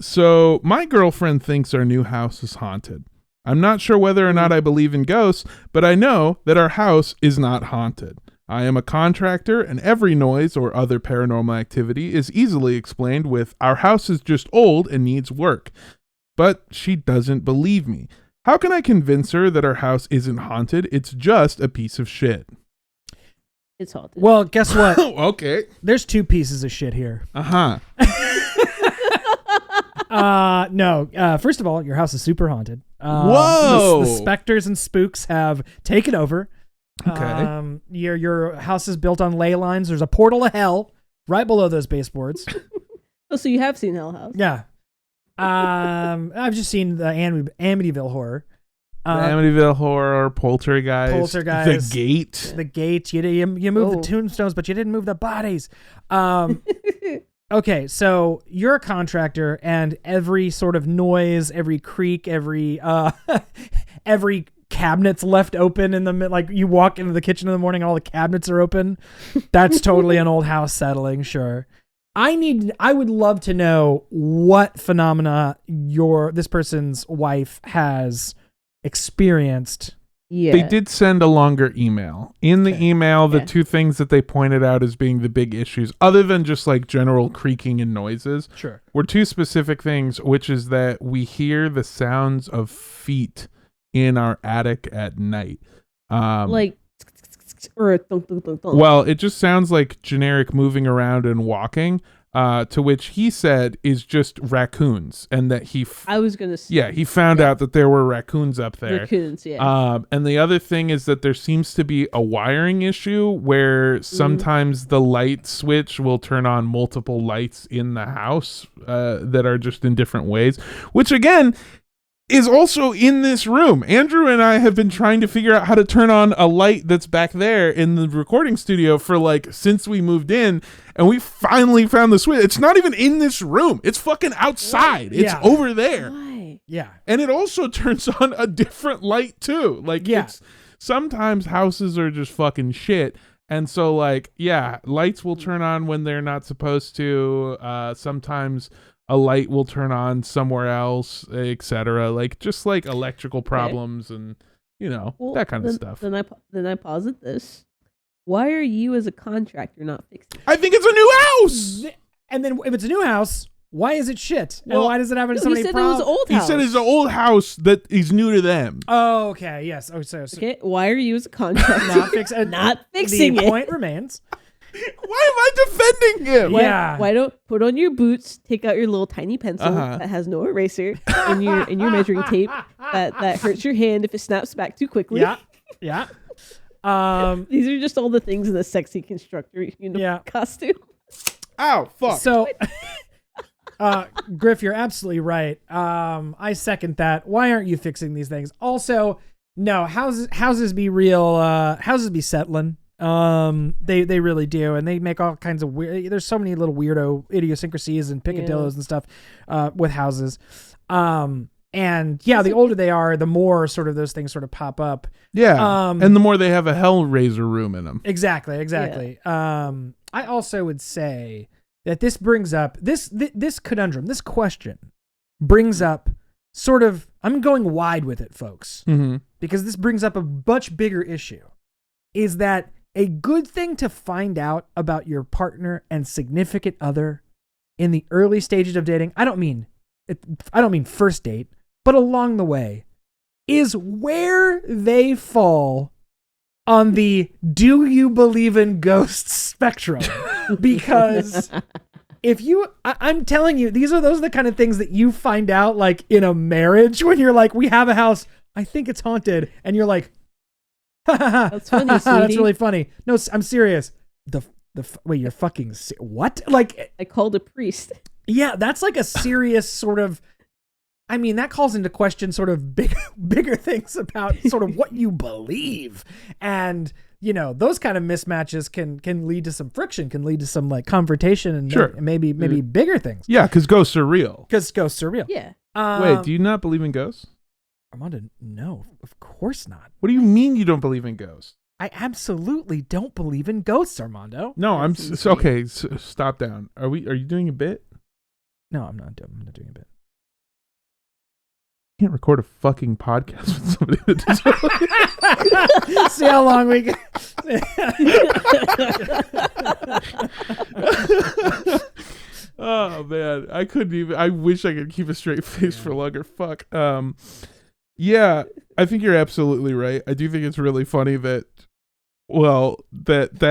So my girlfriend thinks our new house is haunted. I'm not sure whether or not I believe in ghosts, but I know that our house is not haunted. I am a contractor, and every noise or other paranormal activity is easily explained with "our house is just old and needs work." But she doesn't believe me. How can I convince her that our house isn't haunted? It's just a piece of shit. It's haunted. Well, guess what? Okay. There's two pieces of shit here. Uh-huh. No. First of all, your house is super haunted. Whoa! The specters and spooks have taken over. Okay. Your house is built on ley lines. There's a portal to hell right below those baseboards. Oh, so you have seen Hell House? Yeah. I've just seen the Amityville horror. The Amityville Horror, Poltergeist, Poltergeist. The Gate. The gate. You moved Oh. the tombstones, but you didn't move the bodies. Okay, so you're a contractor, and every sort of noise, every creak, every every cabinet's left open in the like you walk into the kitchen in the morning and all the cabinets are open. That's totally an old house settling, sure. I would love to know what phenomena this person's wife has experienced. Yeah. They did send a longer email. In the email, the Yeah. two things that they pointed out as being the big issues, other than just like general creaking and noises, Sure. were two specific things, which is that we hear the sounds of feet in our attic at night. Like or a thunk, thunk, thunk, thunk. Well, it just sounds like generic moving around and walking, to which he said is just raccoons, and that I was gonna say yeah, he found out that there were raccoons up there. raccoons, yeah. And the other thing is that there seems to be a wiring issue where sometimes the light switch will turn on multiple lights in the house that are just in different ways, which again is also in this room. Andrew and I have been trying to figure out how to turn on a light that's back there in the recording studio for like since we moved in, and we finally found the switch. It's not even in this room. It's fucking outside. It's Yeah. over there. Why? Yeah. And it also turns on a different light too. Like Yeah. it's sometimes houses are just fucking shit. And so like, yeah, lights will turn on when they're not supposed to. Sometimes a light will turn on somewhere else, etc. Like just like electrical problems and Well, that kind of then- stuff. Then I posit this. Why are you as a contractor not fixing it? I think it's a new house. And then if it's a new house, why is it shit? And Well, why does it have so No, he many said it was problems? an old He house. said it's an old house that is new to them. Oh, okay. Yes. Oh, so Okay, why are you as a contractor not fix not fixing the it? point remains. Why am I defending him? Why, Yeah. why don't put on your boots, take out your little tiny pencil Uh-huh. that has no eraser, and your measuring tape that hurts your hand if it snaps back too quickly. Yeah. Yeah. These are just all the things in the sexy constructor Yeah. costume. Ow, fuck. So, Griff, you're absolutely right. I second that. Why aren't you fixing these things? Also, no, houses be real. Houses be settling. They really do, and they make all kinds of weird. There's so many little weirdo idiosyncrasies and picadillos and stuff with houses. And yeah, the older they are, the more sort of those things sort of pop up. Yeah. And the more they have a Hellraiser room in them. Exactly. I also would say that this brings up this conundrum, this question brings up sort of, I'm going wide with it, folks, because this brings up a much bigger issue, is that a good thing to find out about your partner and significant other in the early stages of dating, I don't mean first date, but along the way, is where they fall on the do you believe in ghosts spectrum. Because I'm telling you, those are the kind of things that you find out like in a marriage when you're like, we have a house, I think it's haunted. And you're like, that's funny, sweetie. That's really funny. No, I'm serious. Wait, you're fucking, what? Like, I called a priest. Yeah, that's like a serious sort of, I mean, that calls into question sort of bigger things about sort of what you believe. And, you know, those kind of mismatches can lead to some friction, can lead to some like confrontation and maybe bigger things. Yeah, because ghosts are real. Yeah. Wait, do you not believe in ghosts? Armando, no, of course not. What do you mean you don't believe in ghosts? I absolutely don't believe in ghosts, Armando. No, okay. Stop down. Are you doing a bit? No, I'm not doing a bit. You can't record a fucking podcast with somebody that does. See how long we can. Oh man, I couldn't even. I wish I could keep a straight face for longer. Fuck. Yeah, I think you're absolutely right. I do think it's really funny that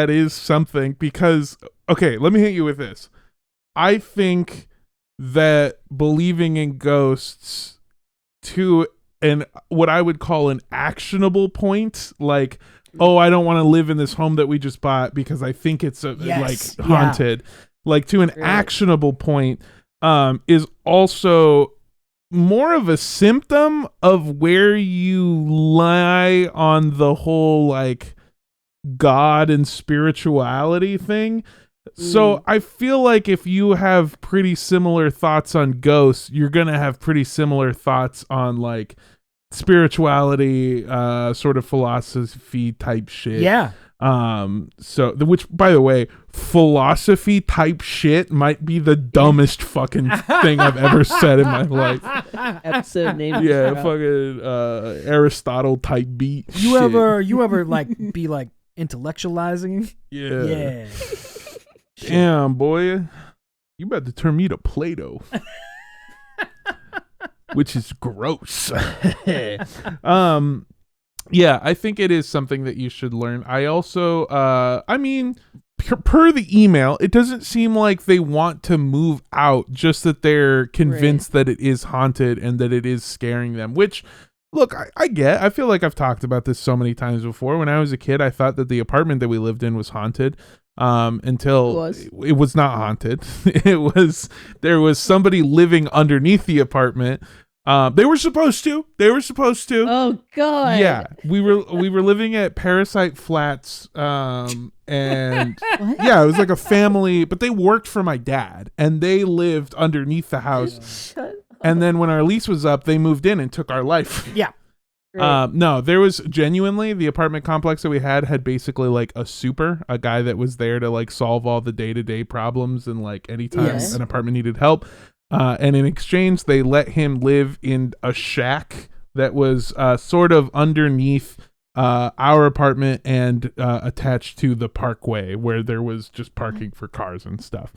is something, because okay, let me hit you with this. I think that believing in ghosts to what I would call an actionable point, like, oh, I don't want to live in this home that we just bought because I think it's like haunted. Yeah. Like to an actionable point, is also more of a symptom of where you lie on the whole like God and spirituality thing. So I feel like if you have pretty similar thoughts on ghosts, you're going to have pretty similar thoughts on like spirituality, sort of philosophy type shit. Yeah. Which, by the way, philosophy type shit might be the dumbest fucking thing I've ever said in my life. Episode name. Yeah, fucking Aristotle type beat. You ever like be like intellectualizing? Yeah. Yeah. Damn, boy. You about to turn me to Plato. Which is gross. Yeah, I think it is something that you should learn. I also, I mean, per the email, it doesn't seem like they want to move out, just that they're convinced that it is haunted and that it is scaring them, which, look, I get. I feel like I've talked about this so many times before. When I was a kid, I thought that the apartment that we lived in was haunted. Until it was not haunted. There was somebody living underneath the apartment. They were supposed to. Oh God. Yeah, we were living at Parasite Flats. And yeah, it was like a family, but they worked for my dad, and they lived underneath the house. Shut up. And then when our lease was up, they moved in and took our life. Yeah. No, there was genuinely, the apartment complex that we had basically like a super, a guy that was there to like solve all the day-to-day problems, and like anytime an apartment needed help. And in exchange, they let him live in a shack that was sort of underneath our apartment and attached to the parkway, where there was just parking for cars and stuff.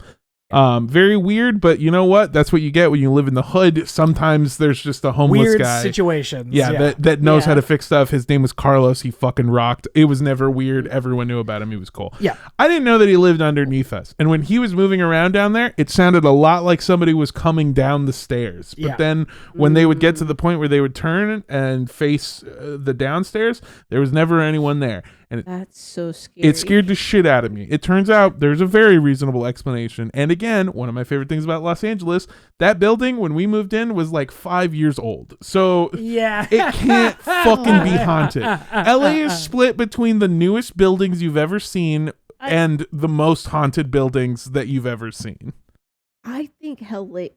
Very weird, but you know what? That's what you get when you live in the hood. Sometimes there's just a homeless weird guy. Situations. Yeah, that knows how to fix stuff. His name was Carlos. He fucking rocked. It was never weird. Everyone knew about him. He was cool. Yeah. I didn't know that he lived underneath us. And when he was moving around down there, it sounded a lot like somebody was coming down the stairs. But then when they would get to the point where they would turn and face the downstairs, there was never anyone there. And that's so scary. It scared the shit out of me. It turns out there's a very reasonable explanation. And again, one of my favorite things about Los Angeles, that building when we moved in was like 5 years old. So yeah, it can't fucking be haunted. LA is split between the newest buildings you've ever seen and the most haunted buildings that you've ever seen. I think LA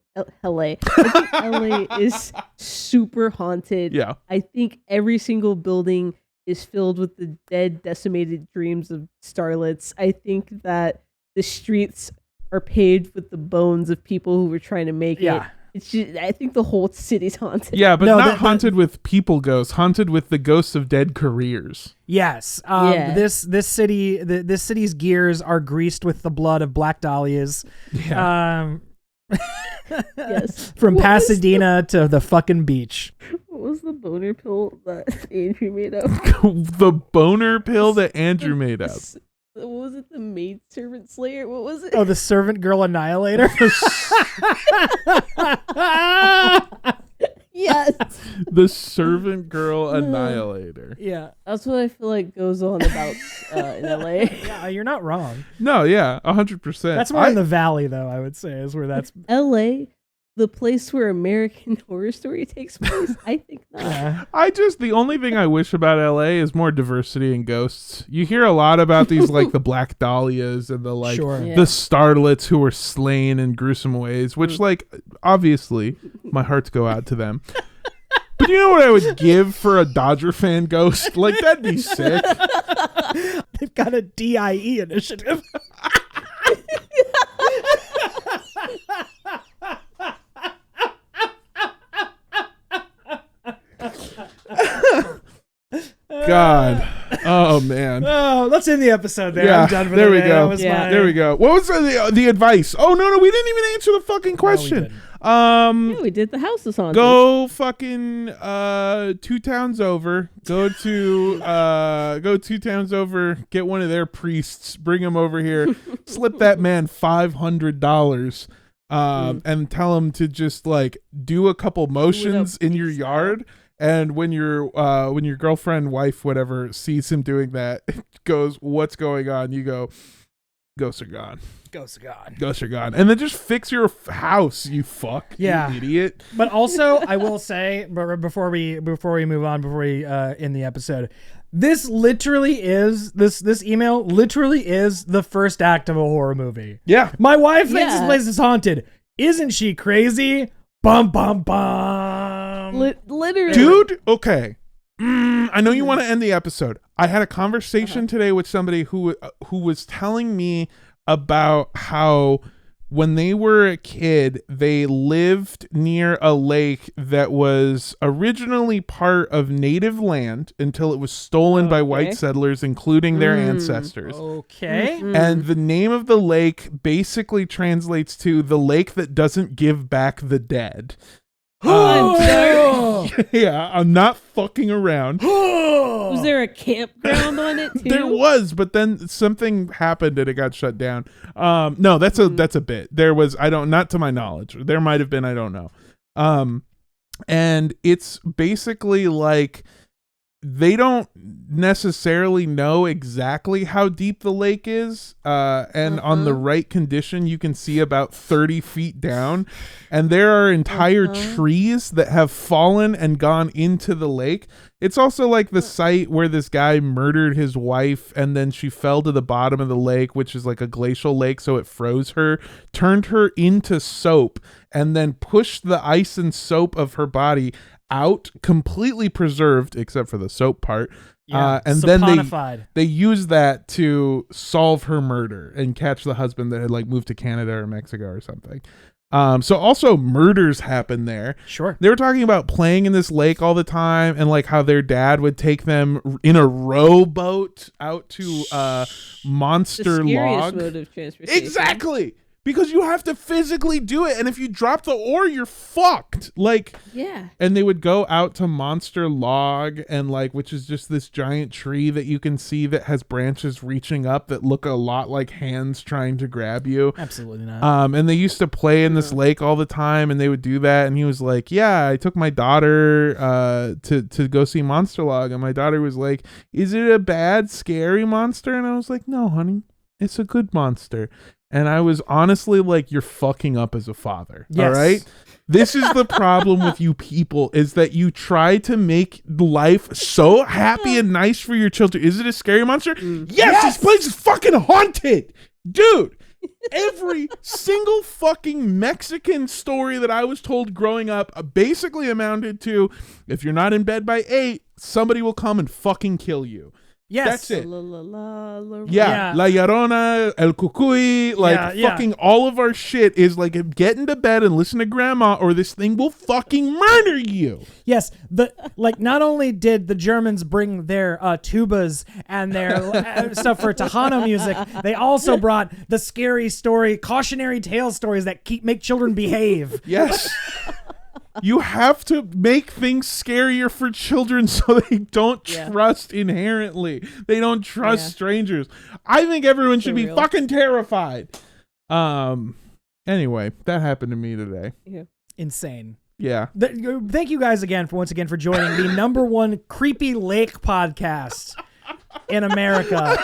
is super haunted. Yeah. I think every single building is filled with the dead, decimated dreams of starlets. I think that the streets are paved with the bones of people who were trying to make it. It's just, I think the whole city's haunted. Yeah, but not haunted with people ghosts, haunted with the ghosts of dead careers. Yes. This city's gears are greased with the blood of black dahlias. Yeah. Yes. From Pasadena to the fucking beach. What was the boner pill that Andrew made up? The boner pill that Andrew made up. What was it? The maid servant slayer? What was it? Oh, the servant girl annihilator. Yes. The servant girl annihilator. Yeah. That's what I feel like goes on about in LA. Yeah, you're not wrong. No, yeah, 100%. That's more in the valley, though, I would say, is where that's... LA, the place where American Horror Story takes place? I think not. The only thing I wish about LA is more diversity in ghosts. You hear a lot about these, like, the Black Dahlias and the, like, the starlets who were slain in gruesome ways, which, like, obviously, my hearts go out to them. But you know what I would give for a Dodger fan ghost? Like, that'd be sick. They've got a DIE initiative. God. Oh, man. Oh, let's end the episode there. Yeah, I'm done for there the we day. go. There we go. What was the advice? Oh, no, we didn't even answer the fucking question. Yeah, we did the houses haunted. Go fucking 2 towns over. Go 2 towns over. Get one of their priests. Bring him over here. Slip that man $500. And tell him to just like do a couple motions in your yard. And when your girlfriend, wife, whatever sees him doing that, goes, "What's going on?" You go, "Ghosts are gone. Ghosts are gone. Ghosts are gone." And then just fix your house, you fuck. Yeah. You idiot. But also, I will say, before we move on, before we end the episode, this literally is this email literally is the first act of a horror movie. Yeah. My wife thinks this place is haunted. Isn't she crazy? Bum bum bum. Literally, Dude, okay. I know you want to end the episode. I had a conversation today with somebody who was telling me about how when they were a kid, they lived near a lake that was originally part of native land until it was stolen by white settlers, including their ancestors. Okay. And the name of the lake basically translates to the lake that doesn't give back the dead. Yeah, I'm not fucking around. Was there a campground on it too? There was, but then something happened and it got shut down. No, that's a bit. There was, not to my knowledge. There might have been, I don't know. And it's basically like they don't necessarily know exactly how deep the lake is. And on the right condition, you can see about 30 feet down. And there are entire trees that have fallen and gone into the lake. It's also like the site where this guy murdered his wife and then she fell to the bottom of the lake, which is like a glacial lake. So it froze her, turned her into soap, and then pushed the ice and soap of her body out, completely preserved except for the soap part. And then they used that to solve her murder and catch the husband that had like moved to Canada or Mexico or something. So also murders happen there. Sure. They were talking about playing in this lake all the time and like how their dad would take them in a rowboat out to Monster the Log. mode of transportation. Exactly. Because you have to physically do it. And if you drop the oar, you're fucked. Like, yeah. And they would go out to Monster Log, and like, which is just this giant tree that you can see that has branches reaching up that look a lot like hands trying to grab you. Absolutely not. And they used to play in this lake all the time, and they would do that. And he was like, "Yeah, I took my daughter to go see Monster Log." And my daughter was like, "Is it a bad, scary monster?" And I was like, "No, honey, it's a good monster." And I was honestly like, you're fucking up as a father. Yes. All right. This is the problem with you people, is that you try to make life so happy and nice for your children. Is it a scary monster? Yes, this place is fucking haunted. Dude, Every single fucking Mexican story that I was told growing up basically amounted to, if you're not in bed by 8, somebody will come and fucking kill you. Yes. That's it. La. Yeah. La Llorona, El Cucuy, fucking all of our shit is like, get into bed and listen to grandma or this thing will fucking murder you. Yes, not only did the Germans bring their tubas and their stuff for Tejano music, they also brought the scary story, cautionary tale stories that make children behave. Yes. You have to make things scarier for children so they don't trust inherently. They don't trust strangers. I think everyone should be fucking terrified. Anyway, that happened to me today. Yeah. Insane. Yeah. Thank you guys once again for joining the number one creepy lake podcast in America.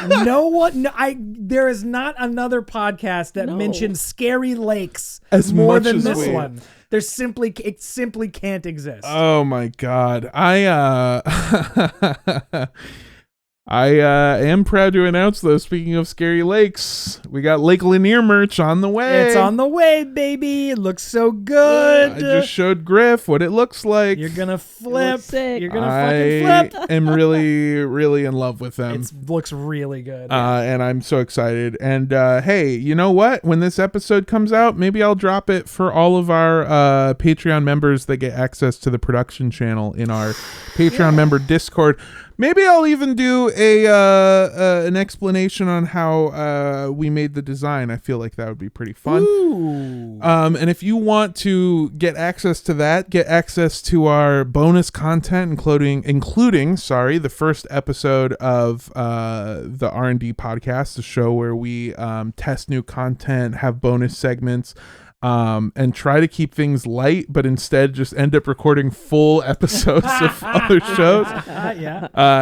There is not another podcast that mentions scary lakes as more much than as this one. It simply can't exist. Oh my God. I am proud to announce, though, speaking of scary lakes, we got Lake Lanier merch on the way. It's on the way, baby. It looks so good. I just showed Griff what it looks like. You're going to flip. You're going to fucking flip. I am really, really in love with them. It looks really good. And I'm so excited. And hey, you know what? When this episode comes out, maybe I'll drop it for all of our Patreon members that get access to the production channel in our Patreon member Discord. Maybe I'll even do an explanation on how we made the design. I feel like that would be pretty fun. Ooh. And if you want to get access to that, get access to our bonus content, including the first episode of the R&D podcast, the show where we test new content, have bonus segments, and try to keep things light, but instead just end up recording full episodes of other shows.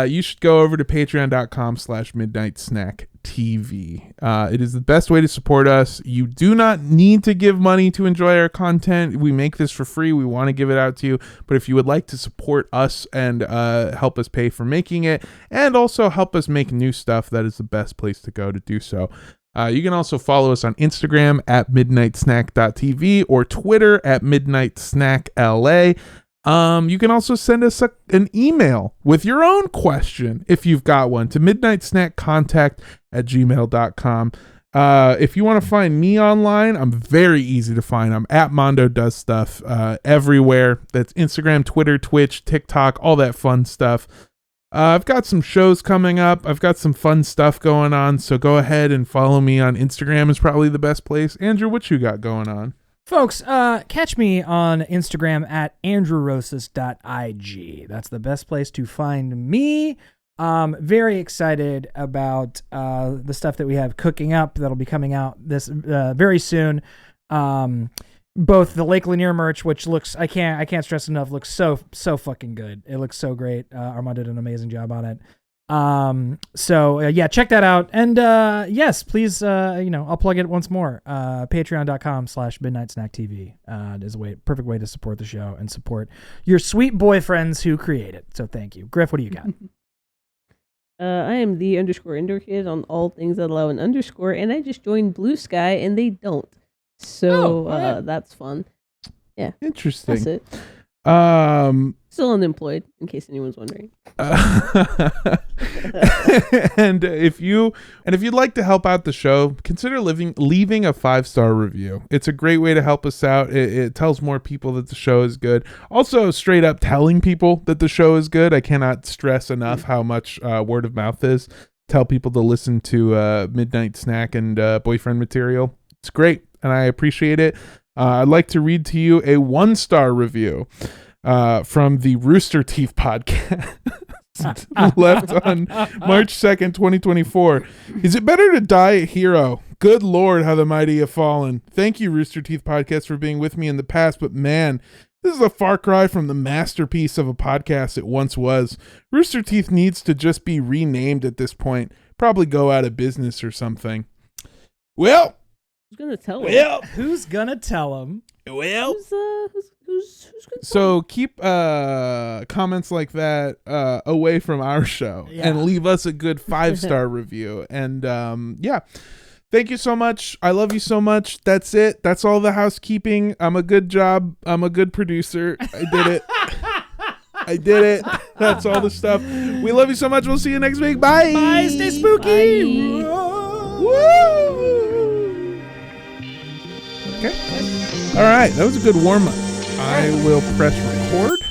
You should go over to patreon.com/midnightsnacktv. It is the best way to support us. You do not need to give money to enjoy our content. We make this for free. We want to give it out to you. But if you would like to support us and help us pay for making it, and also help us make new stuff, that is the best place to go to do so. You can also follow us on Instagram at midnightsnack.tv or Twitter at midnightsnackla. You can also send us an email with your own question, if you've got one, to midnightsnackcontact@gmail.com. If you want to find me online, I'm very easy to find. I'm at Mondo Does Stuff everywhere. That's Instagram, Twitter, Twitch, TikTok, all that fun stuff. I've got some shows coming up. I've got some fun stuff going on. So go ahead and follow me on Instagram is probably the best place. Andrew, what you got going on? Folks, catch me on Instagram at andrewrosas.ig. That's the best place to find me. Very excited about the stuff that we have cooking up that'll be coming out this very soon. Both the Lake Lanier merch, which looks, I can't stress enough, looks so fucking good. It looks so great. Armand did an amazing job on it. So check that out. And yes, please, I'll plug it once more. Patreon.com/midnightsnacktv is perfect way to support the show and support your sweet boyfriends who create it. So thank you. Griff, what do you got? I am the _indoor kid on all things that allow an underscore, and I just joined Blue Sky and they don't. So that's fun. Yeah. Interesting. That's it. Still unemployed, in case anyone's wondering. And if you'd like to help out the show, consider leaving a 5-star review. It's a great way to help us out. It tells more people that the show is good. Also, straight up telling people that the show is good. I cannot stress enough how much word of mouth is. Tell people to listen to Midnight Snack and Boyfriend Material. It's great, and I appreciate it. I'd like to read to you a 1-star review from the Rooster Teeth podcast. Left on March 2nd, 2024. Is it better to die a hero? Good Lord, how the mighty have fallen. Thank you, Rooster Teeth podcast, for being with me in the past, but man, this is a far cry from the masterpiece of a podcast it once was. Rooster Teeth needs to just be renamed at this point. Probably go out of business or something. Well, who's gonna tell him? Well, who's gonna tell him? Well, who's gonna tell so keep comments like that away from our show and leave us a good 5-star review. And Thank you so much. I love you so much. That's it. That's all the housekeeping. I'm a good producer. I did it. I did it. That's all the stuff. We love you so much. We'll see you next week. Bye. Bye. Stay spooky. Woo. Okay. All right. That was a good warm up. I will press record.